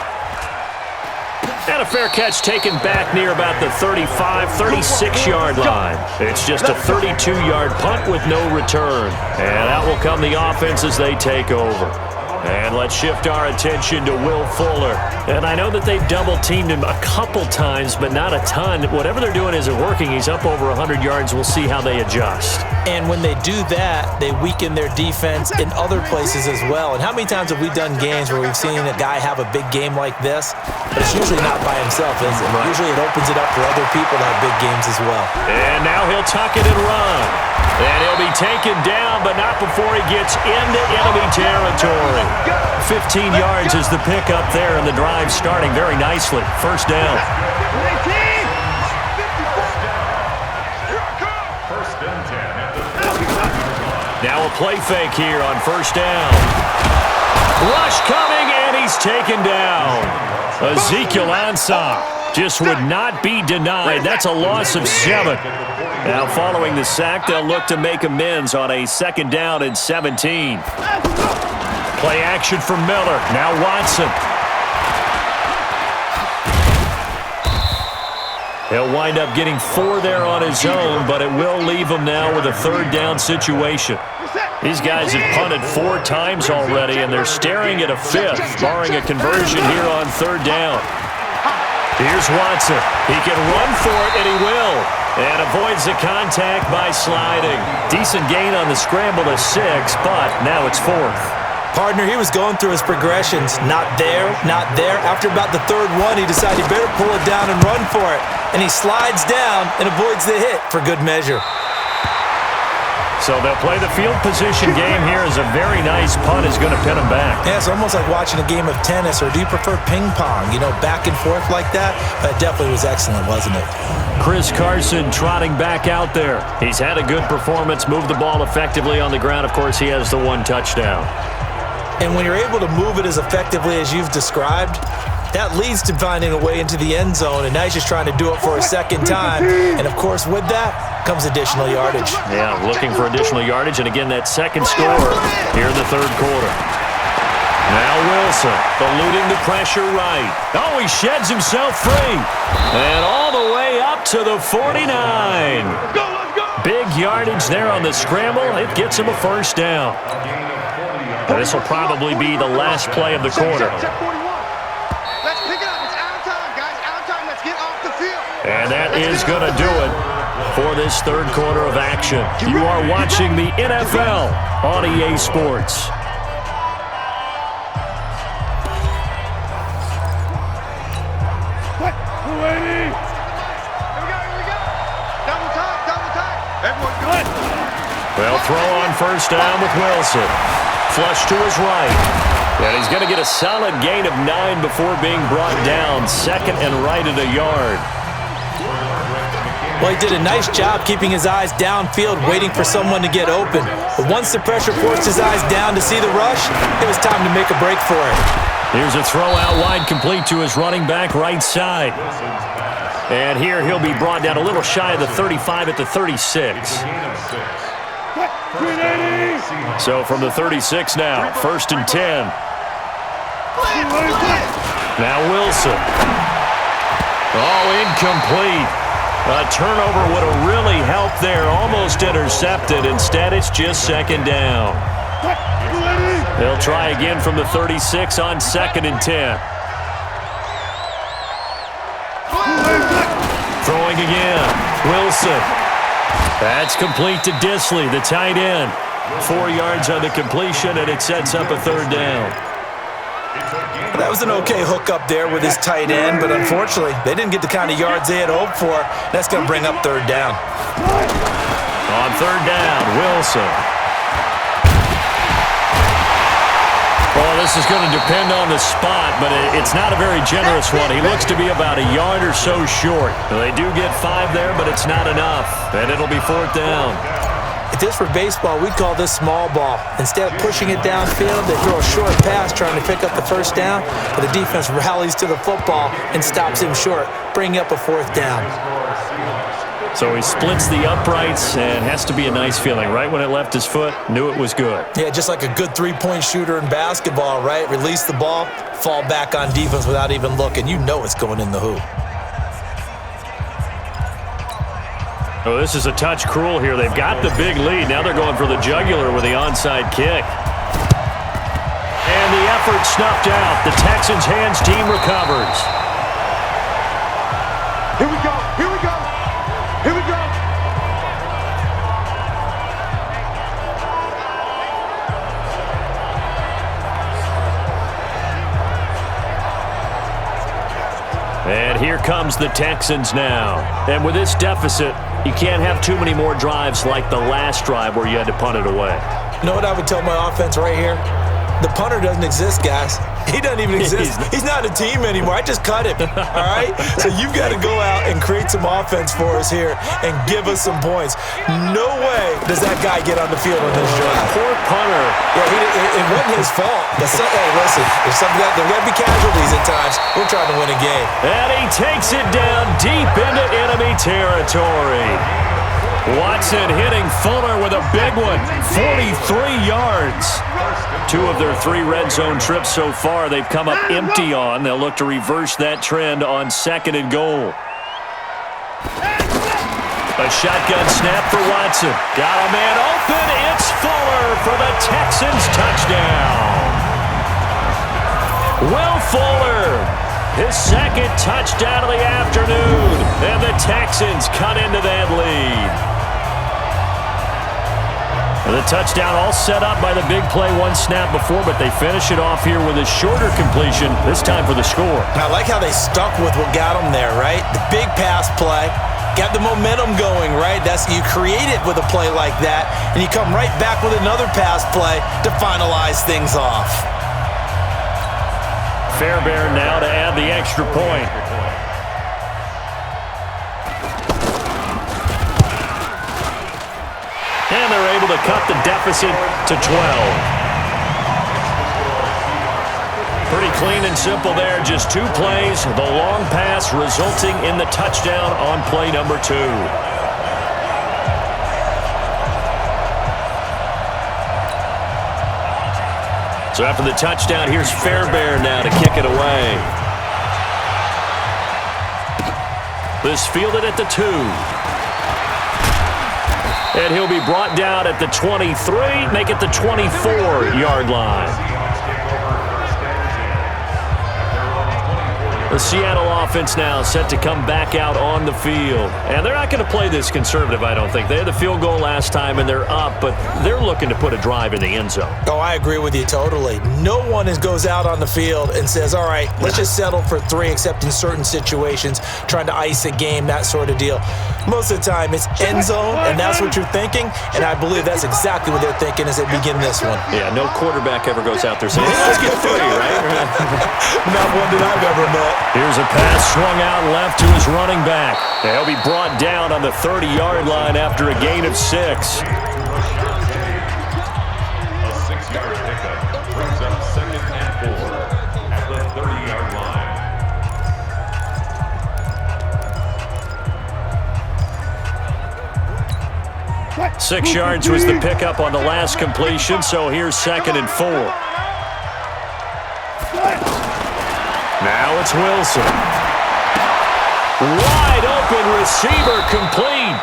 And a fair catch taken back near about the 35, 36-yard line. It's just a 32-yard punt with no return. And out will come the offense as they take over. And let's shift our attention to Will Fuller. And I know that they've double-teamed him a couple times, but not a ton. Whatever they're doing isn't working. He's up over 100 yards. We'll see how they adjust. And when they do that, they weaken their defense in other places as well. And how many times have we done games where we've seen a guy have a big game like this? But it's usually not by himself, is it? Right. Usually it opens it up for other people to have big games as well. And now he'll tuck it and run. And he'll be taken down, but not before he gets into enemy territory. 15 yards is the pickup there, and the drive starting very nicely. 1st down. Now a play fake here on 1st down. Rush coming, and he's taken down. Ezekiel Ansah just would not be denied. That's a loss of 7. Now following the sack, they'll look to make amends on a 2nd down and 17. Play action for Miller. Now Watson. He'll wind up getting 4 there on his own, but it will leave him now with a 3rd down situation. These guys have punted 4 times already, and they're staring at a 5th, barring a conversion here on 3rd down. Here's Watson. He can run for it, and he will. And avoids the contact by sliding. Decent gain on the scramble to 6, but now it's 4th. Partner, he was going through his progressions. Not there, not there. After about the 3rd one, he decided he better pull it down and run for it. And he slides down and avoids the hit for good measure. So they'll play the field position game here as a very nice punt is going to pin him back. Yeah, it's almost like watching a game of tennis, or do you prefer ping pong? You know, back and forth like that? That definitely was excellent, wasn't it? Chris Carson trotting back out there. He's had a good performance, moved the ball effectively on the ground. Of course, he has the 1 touchdown. And when you're able to move it as effectively as you've described, that leads to finding a way into the end zone, and now he's just trying to do it for a 2nd time. And, of course, with that comes additional yardage. Yeah, looking for additional yardage, and again, that 2nd score here in the 3rd quarter. Now Wilson, eluding the pressure right. Oh, he sheds himself free. And all the way up to the 49. Big yardage there on the scramble. It gets him a 1st down. This will probably be the last play of the quarter. Let's pick it up. It's out of time, guys. Out of time. Let's get off the field. And that is going to do it for this 3rd quarter of action. You are watching the NFL on EA Sports. Here we go. Double time. Everyone good. They'll throw on 1st down with Wilson. flush to his right. And he's going to get a solid gain of 9 before being brought down. Second and right at a yard. Well, he did a nice job keeping his eyes downfield, waiting for someone to get open. But once the pressure forced his eyes down to see the rush, it was time to make a break for it. Here's a throw out wide, complete to his running back right side. And here he'll be brought down a little shy of the 35 at the 36. So from the 36 now, 1st and 10. Now Wilson. Oh, incomplete. A turnover would have really helped there. Almost intercepted. Instead, it's just 2nd down. They'll try again from the 36 on 2nd and 10. Throwing again. Wilson. That's complete to Disley, the tight end. 4 yards on the completion, and it sets up a 3rd down. That was an okay hookup there with his tight end, but unfortunately, they didn't get the kind of yards they had hoped for. That's going to bring up 3rd down. On 3rd down, Wilson. Well, this is going to depend on the spot, but it's not a very generous one. He looks to be about a yard or so short. They do get 5 there, but it's not enough, and it'll be 4th down. If this were baseball, we'd call this small ball. Instead of pushing it downfield, they throw a short pass trying to pick up the 1st down, but the defense rallies to the football and stops him short, bringing up a 4th down. So he splits the uprights and has to be a nice feeling. Right when it left his foot, knew it was good. Yeah, just like a good 3-point shooter in basketball, right? Release the ball, fall back on defense without even looking. You know it's going in the hoop. Oh, this is a touch cruel here. They've got the big lead. Now they're going for the jugular with the onside kick. And the effort snuffed out. The Texans' hands team recovers. Here we go. Here we go. Here we go. And here comes the Texans now. And with this deficit, you can't have too many more drives like the last drive where you had to punt it away. You know what I would tell my offense right here? The punter doesn't exist, guys. He doesn't even exist. He's not a team anymore. I just cut him, all right? So you've got to go out and create some offense for us here and give us some points. No way does that guy get on the field on this drive. Poor punter. Yeah, it wasn't his fault. But hey, listen, if something there got to be casualties at times. We're trying to win a game. And he takes it down deep into enemy territory. Watson hitting Fuller with a big one, 43 yards. 2 of their 3 red zone trips so far they've come up empty on. They'll look to reverse that trend on 2nd and goal. A shotgun snap for Watson. Got a man open. It's Fuller for the Texans touchdown. Will Fuller, his 2nd touchdown of the afternoon. And the Texans cut into that lead. The touchdown all set up by the big play 1 snap before, but they finish it off here with a shorter completion, this time for the score. I like how they stuck with what got them there, right? The big pass play, got the momentum going, right? You create it with a play like that, and you come right back with another pass play to finalize things off. Fairbairn now to add the extra point. And they're able to cut the deficit to 12. Pretty clean and simple there. Just 2 plays. The long pass resulting in the touchdown on play number 2. So after the touchdown, here's Fairbairn now to kick it away. This fielded at the 2. And he'll be brought down at the 23, make it the 24-yard line. The Seattle offense now set to come back out on the field. And they're not going to play this conservative, I don't think. They had the field goal last time, and they're up, but they're looking to put a drive in the end zone. Oh, I agree with you totally. No one goes out on the field and says, all right, let's just settle for 3, except in certain situations, trying to ice a game, that sort of deal. Most of the time, it's end zone, and that's what you're thinking, and I believe that's exactly what they're thinking as they begin this one. Yeah, no quarterback ever goes out there saying, hey, let's get 3, right? Not one that I've ever met. Here's a pass swung out left to his running back. He'll be brought down on the 30-yard line after a gain of 6. A 6-yard pickup brings up 2nd and 4 at the 30-yard line. 6 yards was the pickup on the last completion, so here's 2nd and 4. Now it's Wilson. Wide open receiver complete.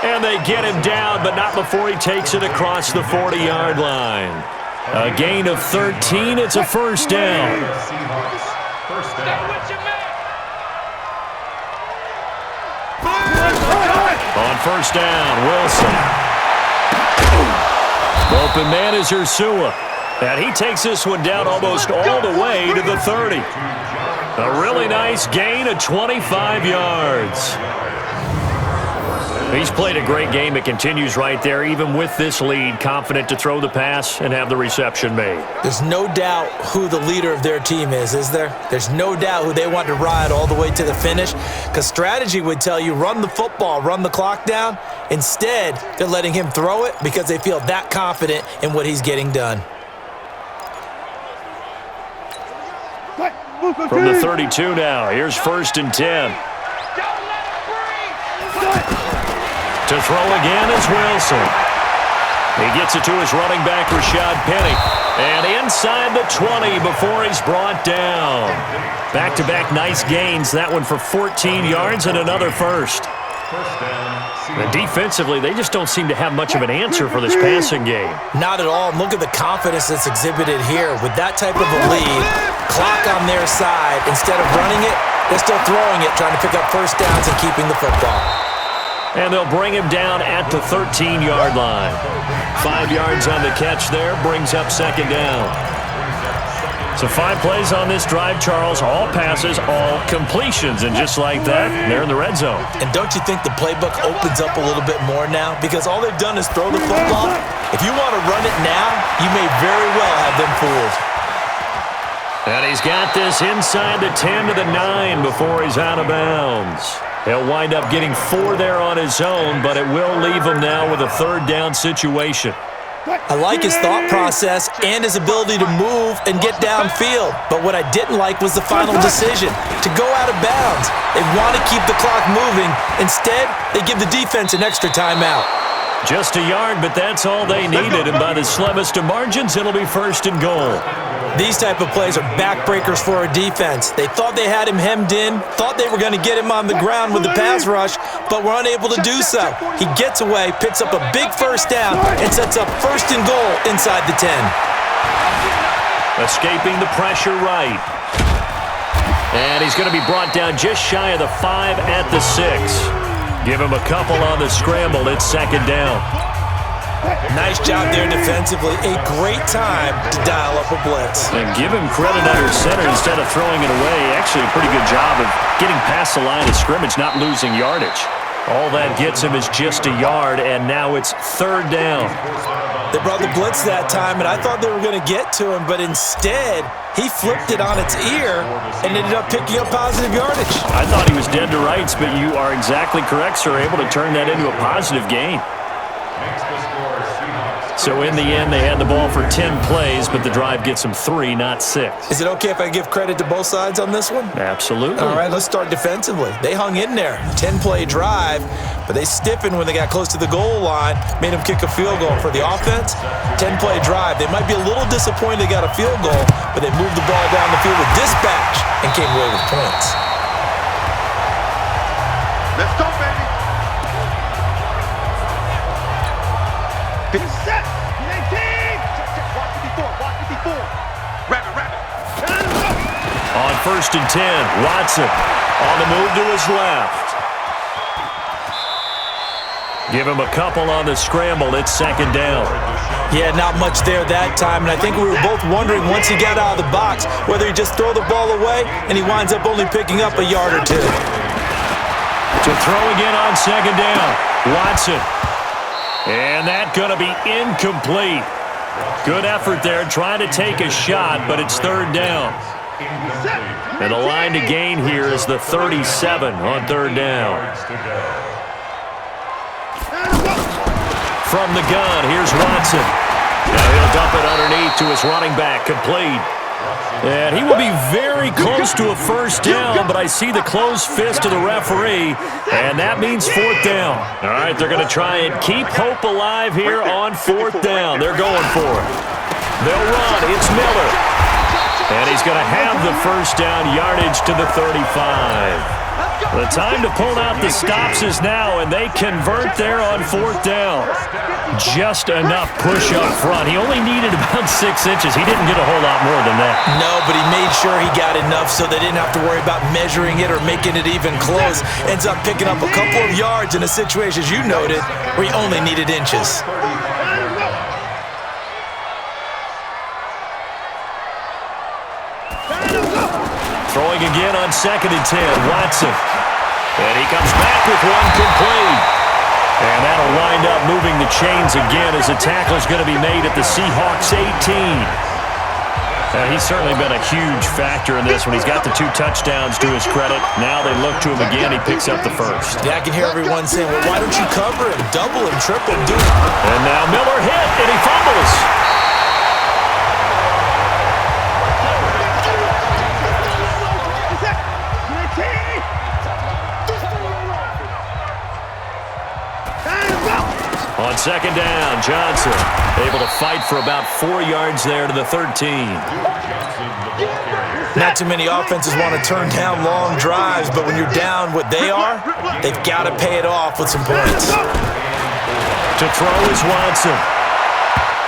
And they get him down, but not before he takes it across the 40-yard line. A gain of 13. It's a first down. Seahawks, first down. On first down, Wilson. Open man is Ursua. And he takes this one down almost all the way to the 30. A really nice gain of 25 yards. He's played a great game. It continues right there, even with this lead, confident to throw the pass and have the reception made. There's no doubt who the leader of their team is there? There's no doubt who they want to ride all the way to the finish, because strategy would tell you run the football, run the clock down. Instead, they're letting him throw it because they feel that confident in what he's getting done. From the 32 now, here's 1st and 10. To throw again is Wilson. He gets it to his running back, Rashad Penny. And inside the 20 before he's brought down. Back-to-back nice gains. That one for 14 yards and another first. And defensively, they just don't seem to have much of an answer for this passing game. Not at all. Look at the confidence that's exhibited here. With that type of a lead, clock on their side, instead of running it, they're still throwing it, trying to pick up first downs and keeping the football. And they'll bring him down at the 13-yard line. 5 yards on the catch there, brings up 2nd down. So 5 plays on this drive, Charles. All passes, all completions. And just like that, they're in the red zone. And don't you think the playbook opens up a little bit more now? Because all they've done is throw the football. If you want to run it now, you may very well have them fooled. And he's got this inside the 10 to the 9 before he's out of bounds. He'll wind up getting 4 there on his own, but it will leave him now with a 3rd down situation. I like his thought process and his ability to move and get downfield. But what I didn't like was the final decision, to go out of bounds. They want to keep the clock moving. Instead, they give the defense an extra timeout. Just a yard, but that's all they needed. And by the slimmest of margins, it'll be 1st and goal. These type of plays are backbreakers for a defense. They thought they had him hemmed in, thought they were going to get him on the ground with the pass rush, but were unable to do so. He gets away, picks up a big first down, and sets up 1st and goal inside the 10. Escaping the pressure right. And he's going to be brought down just shy of the 5 at the 6. Give him a couple on the scramble. It's 2nd down. Nice job there defensively. A great time to dial up a blitz. And give him credit under center instead of throwing it away. Actually, a pretty good job of getting past the line of scrimmage, not losing yardage. All that gets him is just a yard, and now it's 3rd down. They brought the blitz that time, and I thought they were going to get to him, but instead, he flipped it on its ear and ended up picking up positive yardage. I thought he was dead to rights, but you are exactly correct, sir. Able to turn that into a positive gain. So in the end, they had the ball for 10 plays, but the drive gets them 3, not 6. Is it okay if I give credit to both sides on this one? Absolutely. All right, let's start defensively. They hung in there. 10-play drive, but they stiffened when they got close to the goal line, made them kick a field goal. For the offense, 10-play drive. They might be a little disappointed they got a field goal, but they moved the ball down the field with dispatch and came away with points. Let's go, baby. Big set. On 1st and 10, Watson on the move to his left. Give him a couple on the scramble. It's 2nd down. Yeah, not much there that time, and I think we were both wondering once he got out of the box whether he just throw the ball away and he winds up only picking up a yard or 2. To throw again on second down. Watson. And that's going to be incomplete. Good effort there trying to take a shot, but it's third down. And the line to gain here is the 37 on third down. From the gun, here's Watson. Now he'll dump it underneath to his running back, complete. And he will be very close to a first down, but I see the closed fist of the referee, and that means fourth down. All right, they're going to try and keep hope alive here on fourth down. They're going for it. They'll run. It's Miller. And he's going to have the first down yardage to the 35. The time to pull out the stops is now, and they convert there on fourth down. Just enough push up front. He only needed about 6 inches. He didn't get a whole lot more than that. No, but he made sure he got enough so they didn't have to worry about measuring it or making it even close. Ends up picking up a couple of yards in a situation, as you noted, where he only needed inches. Throwing again on second and 10, Watson. And he comes back with one complete. And that'll wind up moving the chains again as the tackle is going to be made at the Seahawks 18. He's certainly been a huge factor in this when he's got the 2 touchdowns to his credit. Now they look to him again. He picks up the first. Yeah, I can hear everyone saying, well, why don't you cover him, double him, triple him, do it. And now Miller hit, and he fumbles. On second down, Johnson able to fight for about 4 yards there to the 13. Not too many offenses want to turn down long drives, but when you're down what they are, they've got to pay it off with some points. To throw is Watson.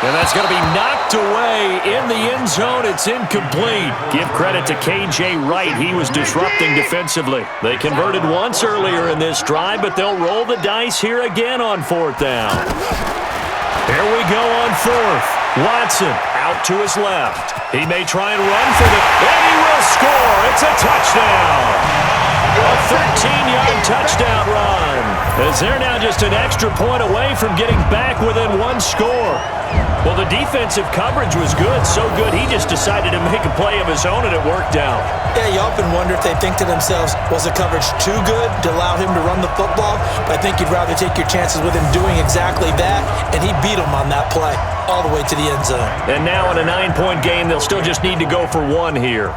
And that's going to be knocked away in the end zone. It's incomplete. Give credit to K.J. Wright. He was disrupting defensively. They converted once earlier in this drive, but they'll roll the dice here again on fourth down. Here we go on fourth. Watson out to his left. He may try and run for the... And he will score. It's a touchdown. A 13-yard touchdown run. As they're now just an extra point away from getting back within one score. Well, the defensive coverage was good, so good he just decided to make a play of his own, and it worked out. Yeah, you often wonder if they think to themselves, was the coverage too good to allow him to run the football? But I think you'd rather take your chances with him doing exactly that, and he beat him on that play all the way to the end zone. And now in a 9-point game, they'll still just need to go for one here.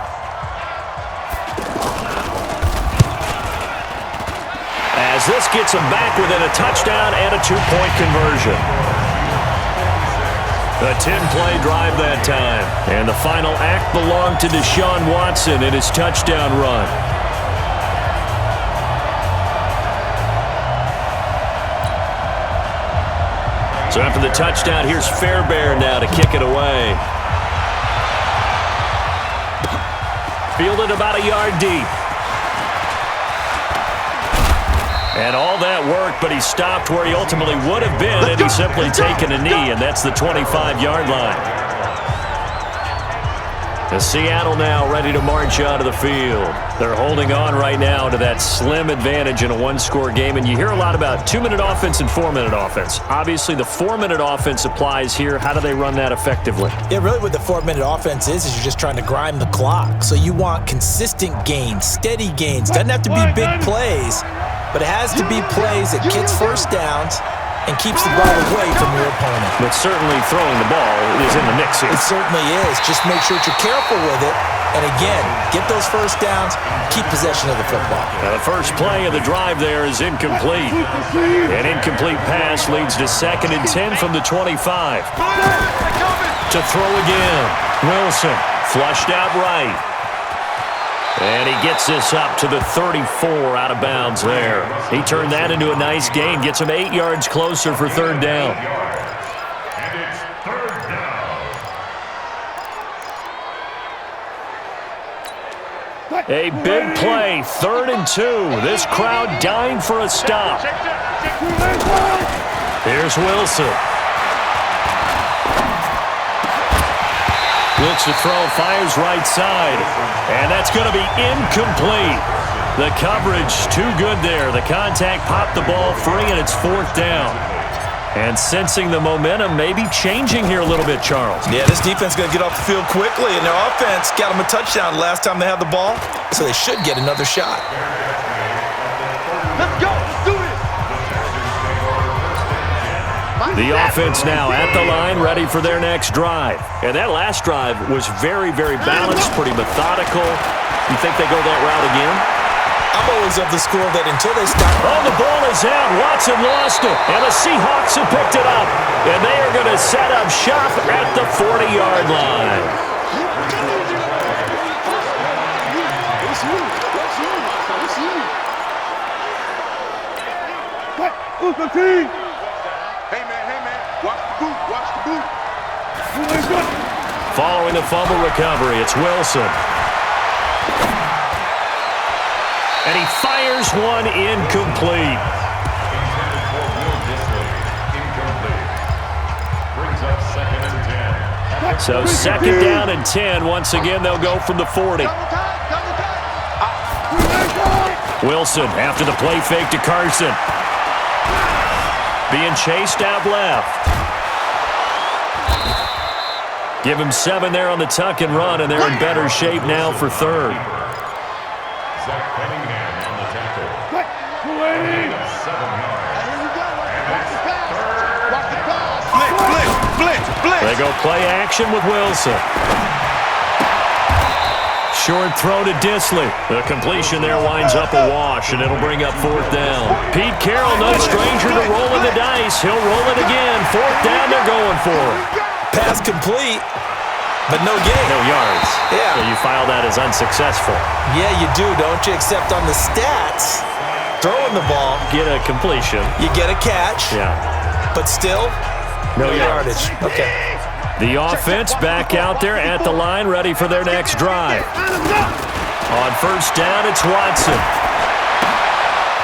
As this gets them back within a touchdown and a 2-point conversion. A 10-play drive that time. And the final act belonged to Deshaun Watson in his touchdown run. So after the touchdown, here's Fairbairn now to kick it away. Fielded about a yard deep. And all that worked, but he stopped where he ultimately would have been, and he's simply taken a knee, and that's the 25-yard line. And Seattle now ready to march out of the field. They're holding on right now to that slim advantage in a one-score game, and you hear a lot about 2-minute offense and 4-minute offense. Obviously, the 4-minute offense applies here. How do they run that effectively? Yeah, really what the 4-minute offense is you're just trying to grind the clock. So you want consistent gains, steady gains. Doesn't have to be big plays, but it has to be plays that gets first downs and keeps the ball away from your opponent. But certainly throwing the ball is in the mix here. It certainly is. Just make sure that you're careful with it. And again, get those first downs, keep possession of the football. Now the first play of the drive there is incomplete. An incomplete pass leads to 2nd and 10 from the 25. To throw again. Wilson flushed out right. And he gets this up to the 34 out of bounds there. He turned that into a nice gain. Gets him 8 yards closer for third down. And it's third down. A big play, 3rd and 2. This crowd dying for a stop. Here's Wilson. Looks to throw, fires right side. And that's going to be incomplete. The coverage too good there. The contact popped the ball free, and it's 4th down. And sensing the momentum maybe changing here a little bit, Charles. Yeah, this defense is going to get off the field quickly, and their offense got them a touchdown last time they had the ball, so they should get another shot. Let's go. Let's do it. The offense now at the line, ready for their next drive. And that last drive was very, very balanced, pretty methodical. You think they go that route again? I'm always of the school that until they stop. Oh, the ball is out. Watson lost it. And the Seahawks have picked it up. And they are going to set up shop at the 40-yard line. Hey, man. Watch the boot. Watch the boot. Following the fumble recovery, it's Wilson. And he fires one incomplete. Brings up 2nd and 10. So 2nd down and 10. Once again, they'll go from the 40. Wilson after the play fake to Carson. Being chased out left. Give him 7 there on the tuck and run, and they're in better shape now for 3rd. Zach Cunningham on the tackle. 7 yards. Blitz. They go play action with Wilson. Short throw to Disley. The completion there winds up a wash, and it'll bring up 4th down. Pete Carroll, no stranger to rolling the dice. He'll roll it again. 4th down, they're going for it. Pass complete, but no gain. No yards. Yeah. So you file that as unsuccessful. Yeah, you do, don't you? Except on the stats, throwing the ball, Get a completion. you get a catch, Yeah. but still, No yardage. Okay. The offense back out there at the line, ready for their next drive. On 1st down, it's Watson.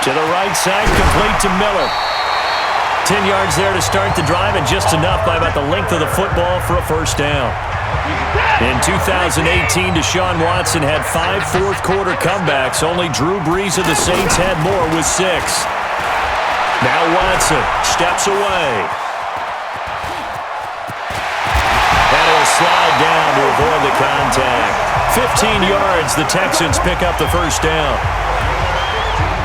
To the right side, complete to Miller. 10 yards there to start the drive, and just enough by about the length of the football for a 1st down. In 2018, Deshaun Watson had 5 fourth-quarter comebacks. Only Drew Brees of the Saints had more with 6. Now Watson steps away. And he'll slide down to avoid the contact. 15 yards, the Texans pick up the 1st down.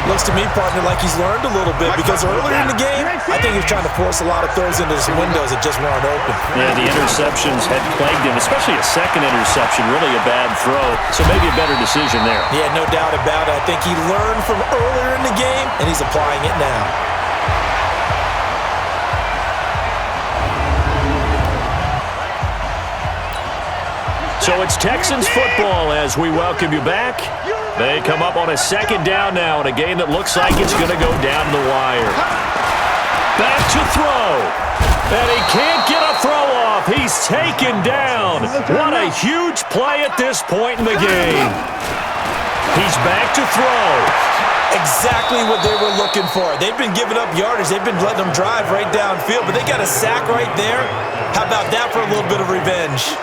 Looks to me, partner, like he's learned a little bit because earlier in the game, I think he was trying to force a lot of throws into his windows that just weren't open. Yeah, the interceptions had plagued him, especially a second interception, really a bad throw. So maybe a better decision there. Yeah, no doubt about it. I think he learned from earlier in the game, and he's applying it now. So it's Texans football as we welcome you back. They come up on a 2nd down now in a game that looks like it's going to go down to the wire. Back to throw. And he can't get a throw off. He's taken down. What a huge play at this point in the game. He's back to throw. Exactly what they were looking for. They've been giving up yardage. They've been letting them drive right downfield, but they got a sack right there. How about that for a little bit of revenge?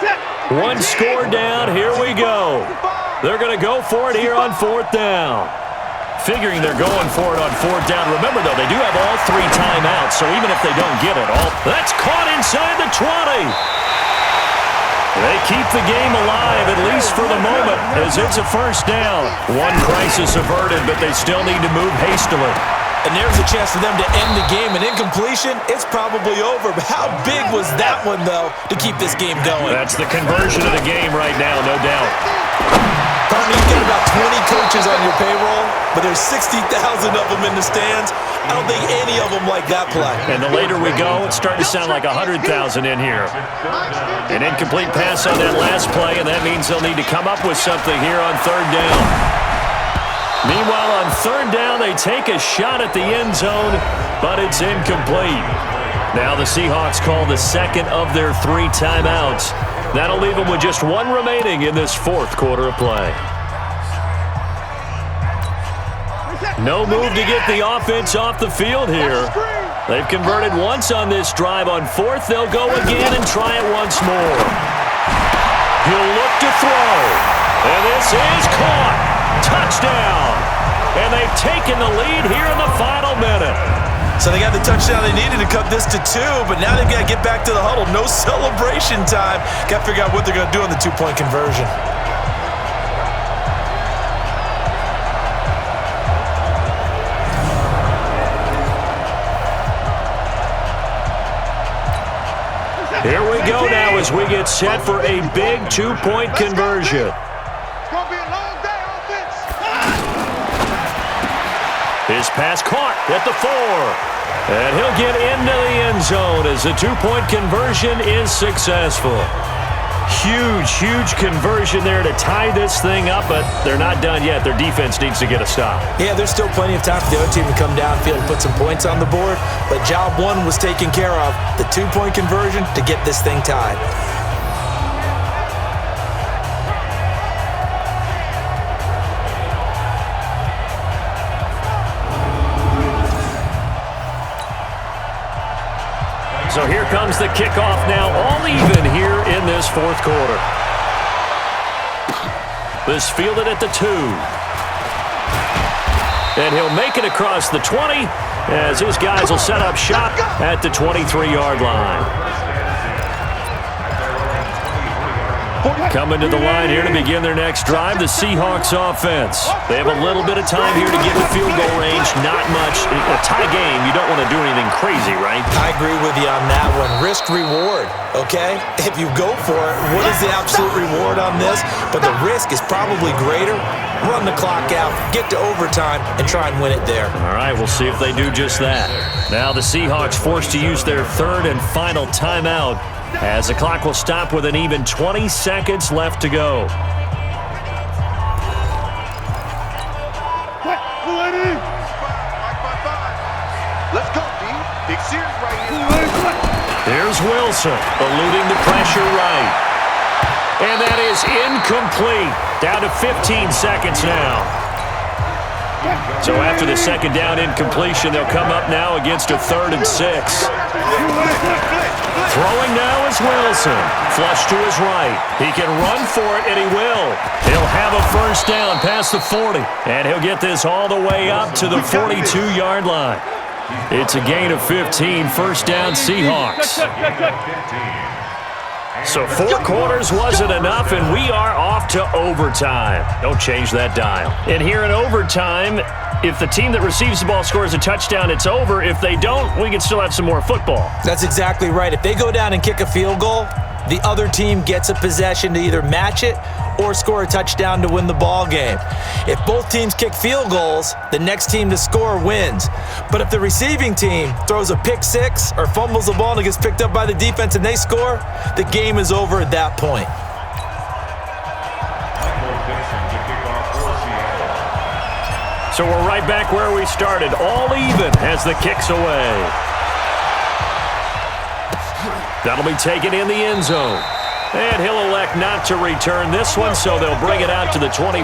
1 score down. Here we go. They're going to go for it here on 4th down. Figuring they're going for it on 4th down. Remember, though, they do have all 3 timeouts, so even if they don't get it all, that's caught inside the 20. They keep the game alive, at least for the moment, as it's a 1st down. 1 crisis averted, but they still need to move hastily. And there's a chance for them to end the game. An incompletion, it's probably over. But how big was that one, though, to keep this game going? That's the conversion of the game right now, no doubt. Tommy, you get about 20 coaches on your payroll, but there's 60,000 of them in the stands. I don't think any of them like that play. And the later we go, it's starting to sound like 100,000 in here. An incomplete pass on that last play, and that means they'll need to come up with something here on 3rd down. Meanwhile, on 3rd down, they take a shot at the end zone, but it's incomplete. Now the Seahawks call the 2nd of their 3 timeouts. That'll leave them with just 1 remaining in this 4th quarter of play. No move to get the offense off the field here. They've converted once on this drive. On 4th, they'll go again and try it once more. He'll look to throw. And this is caught. Touchdown. And they've taken the lead here in the final minute. So they got the touchdown they needed to cut this to 2, but now they've got to get back to the huddle. No celebration time. Got to figure out what they're going to do on the 2-point conversion. Here we go now as we get set for a big 2-point conversion. It's going to be a long day, offense. His pass caught at the 4. And he'll get into the end zone as the 2-point conversion is successful. Huge conversion there to tie this thing up, but they're not done yet. Their defense needs to get a stop. Yeah, there's still plenty of time for the other team to come downfield and put some points on the board, but job 1 was taken care of. The 2-point conversion to get this thing tied. So here comes the kickoff now, all even here in this fourth quarter. This fielded at the 2. And he'll make it across the 20 as his guys will set up shop at the 23-yard line. Coming to the line here to begin their next drive, the Seahawks offense. They have a little bit of time here to get in field goal range. Not much. In a tie game, you don't want to do anything crazy, right? I agree with you on that one. Risk-reward, okay? If you go for it, what is the absolute reward on this? But the risk is probably greater. Run the clock out, get to overtime, and try and win it there. All right, we'll see if they do just that. Now the Seahawks forced to use their third and final timeout as the clock will stop with an even 20 seconds left to go. Let's go, D. Big Sears right here. Here's Wilson, eluding the pressure right. And that is incomplete. Down to 15 seconds now. So after the second down incompletion, they'll come up now against a 3rd and 6. Throwing now is Wilson. Flush to his right. He can run for it, and he will. He'll have a first down past the 40. And he'll get this all the way up to the 42-yard line. It's a gain of 15, first down Seahawks. So 4 quarters wasn't enough, and we are off to overtime. Don't change that dial. And here in overtime, if the team that receives the ball scores a touchdown, it's over. If they don't, we can still have some more football. That's exactly right. If they go down and kick a field goal, the other team gets a possession to either match it or score a touchdown to win the ball game. If both teams kick field goals, the next team to score wins. But if the receiving team throws a pick 6 or fumbles the ball and it gets picked up by the defense and they score, the game is over at that point. So we're right back where we started, all even as the kick's away. That'll be taken in the end zone. And he'll elect not to return this one, so they'll bring it out to the 25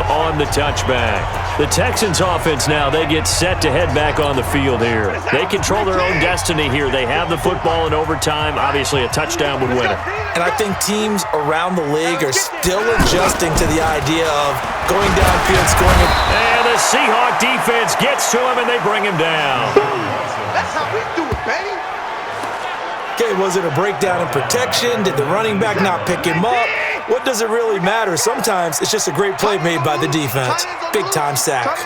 on the touchback. The Texans offense now, they get set to head back on the field here. They control their own destiny here. They have the football in overtime. Obviously, a touchdown would win it. And I think teams around the league are still adjusting to the idea of going downfield, scoring it. And the Seahawk defense gets to him, and they bring him down. That's how we do it, baby. Okay, was it a breakdown in protection? Did the running back not pick him up? What does it really matter? Sometimes it's just a great play made by the defense. Big-time sack.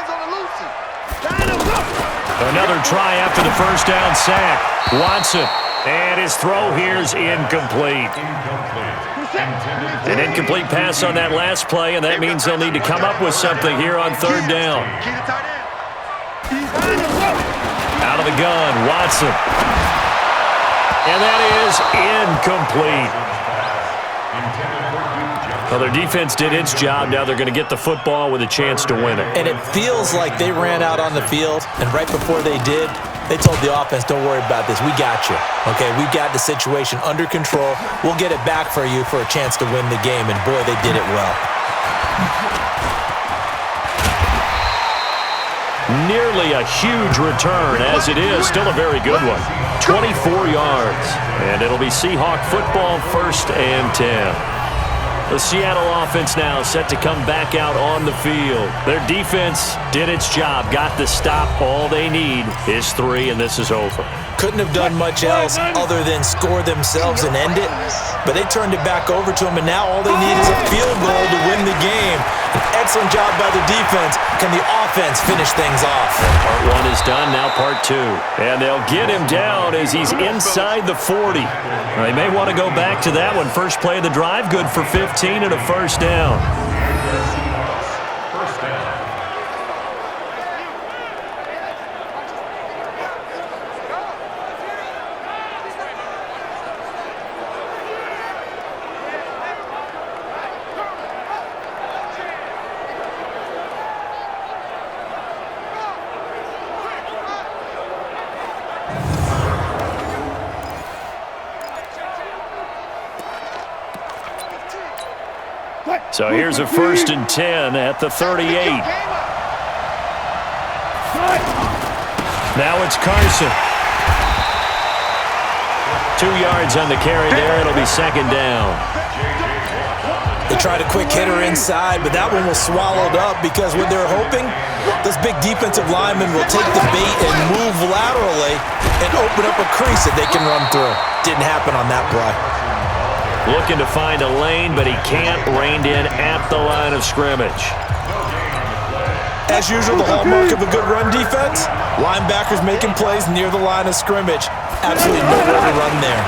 Another try after the first down sack. Watson, and his throw here's incomplete. An incomplete pass on that last play, and that means they'll need to come up with something here on 3rd down. Out of the gun, Watson. And that is incomplete. Well, their defense did its job. Now they're going to get the football with a chance to win it. And it feels like they ran out on the field, and right before they did, they told the offense, don't worry about this. We got you. Okay, we got the situation under control. We'll get it back for you for a chance to win the game, and boy, they did it well. Nearly a huge return, as it is. Still a very good one. 24 yards. And it'll be Seahawk football, 1st and 10. The Seattle offense now set to come back out on the field. Their defense did its job, got the stop. All they need is 3, and this is over. Couldn't have done much else other than score themselves and end it, but they turned it back over to them, and now all they need is a field goal to win the game. An excellent job by the defense. Can the offense finish things off? Part 1 is done, now part 2. And they'll get him down as he's inside the 40. They may want to go back to that one. First play of the drive, good for 15 and a first down. First down. So here's a 1st and 10 at the 38. Now it's Carson. 2 yards on the carry there. It'll be 2nd down. They tried a quick hitter inside, but that one was swallowed up because what they're hoping, this big defensive lineman will take the bait and move laterally and open up a crease that they can run through. Didn't happen on that play. Looking to find a lane, but he can't. Reined in at the line of scrimmage. As usual, the hallmark of a good run defense, linebackers making plays near the line of scrimmage. Absolutely nowhere to run there.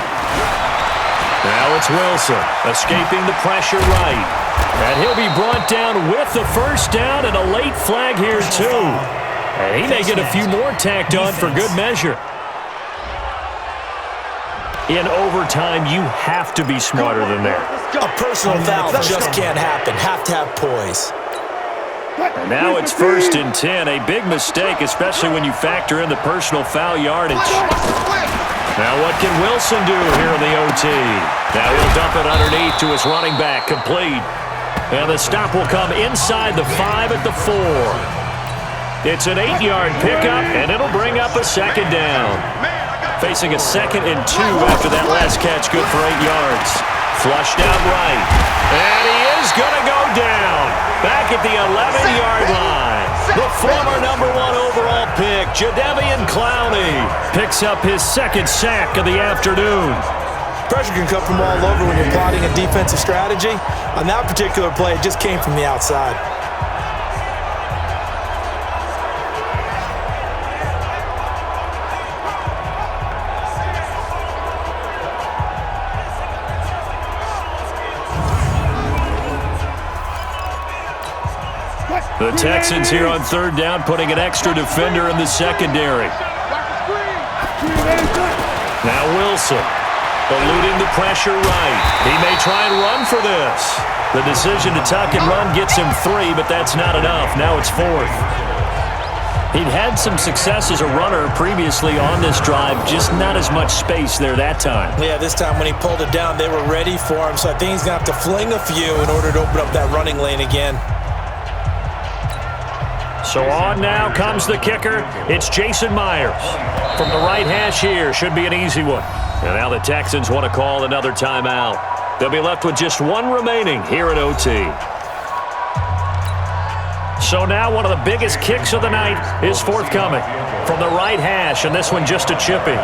Now it's Wilson, escaping the pressure right. And he'll be brought down with the first down and a late flag here too. And he may get a few more tacked on for good measure. In overtime, you have to be smarter than that. A personal foul just can't happen. Have to have poise. And now it's 1st and 10. A big mistake, especially when you factor in the personal foul yardage. Now what can Wilson do here in the OT? Now he'll dump it underneath to his running back, complete. And the stop will come inside the 5 at the 4. It's an 8-yard pickup, and it'll bring up a 2nd down. Facing a 2nd and 2 after that last catch, good for 8 yards. Flushed out right. And he is going to go down. Back at the 11-yard line. The former #1 overall pick, Jadeveon Clowney, picks up his 2nd sack of the afternoon. Pressure can come from all over when you're plotting a defensive strategy. On that particular play, it just came from the outside. The Texans here on 3rd down, putting an extra defender in the secondary. Now Wilson, eluding the pressure right. He may try and run for this. The decision to tuck and run gets him 3, but that's not enough. Now it's 4th. He'd had some success as a runner previously on this drive, just not as much space there that time. Yeah, this time when he pulled it down, they were ready for him, so I think he's going to have to fling a few in order to open up that running lane again. So on now comes the kicker. It's Jason Myers. From the right hash here, should be an easy one. And now the Texans want to call another timeout. They'll be left with just 1 remaining here at OT. So now one of the biggest kicks of the night is forthcoming. From the right hash, and this one just a chippy.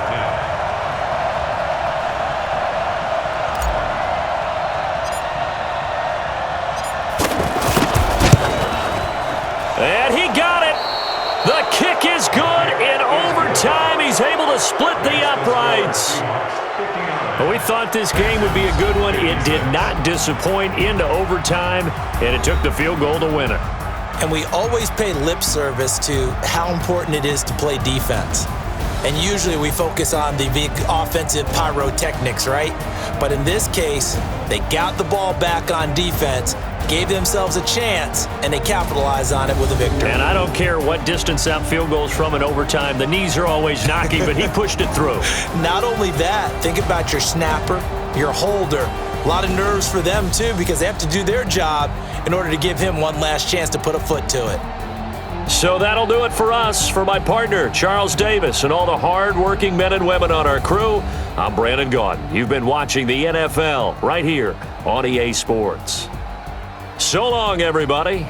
And he got it. The kick is good. In overtime, he's able to split the uprights. Well, we thought this game would be a good one. It did not disappoint into overtime, and it took the field goal to win it. And we always pay lip service to how important it is to play defense. And usually we focus on the big offensive pyrotechnics, right? But in this case, they got the ball back on defense, gave themselves a chance, and they capitalized on it with a victory. And I don't care what distance that field goes from in overtime. The knees are always knocking, but he pushed it through. Not only that, think about your snapper, your holder. A lot of nerves for them, too, because they have to do their job in order to give him one last chance to put a foot to it. So that'll do it for us. For my partner, Charles Davis, and all the hard-working men and women on our crew, I'm Brandon Gaudin. You've been watching the NFL right here on EA Sports. So long, everybody.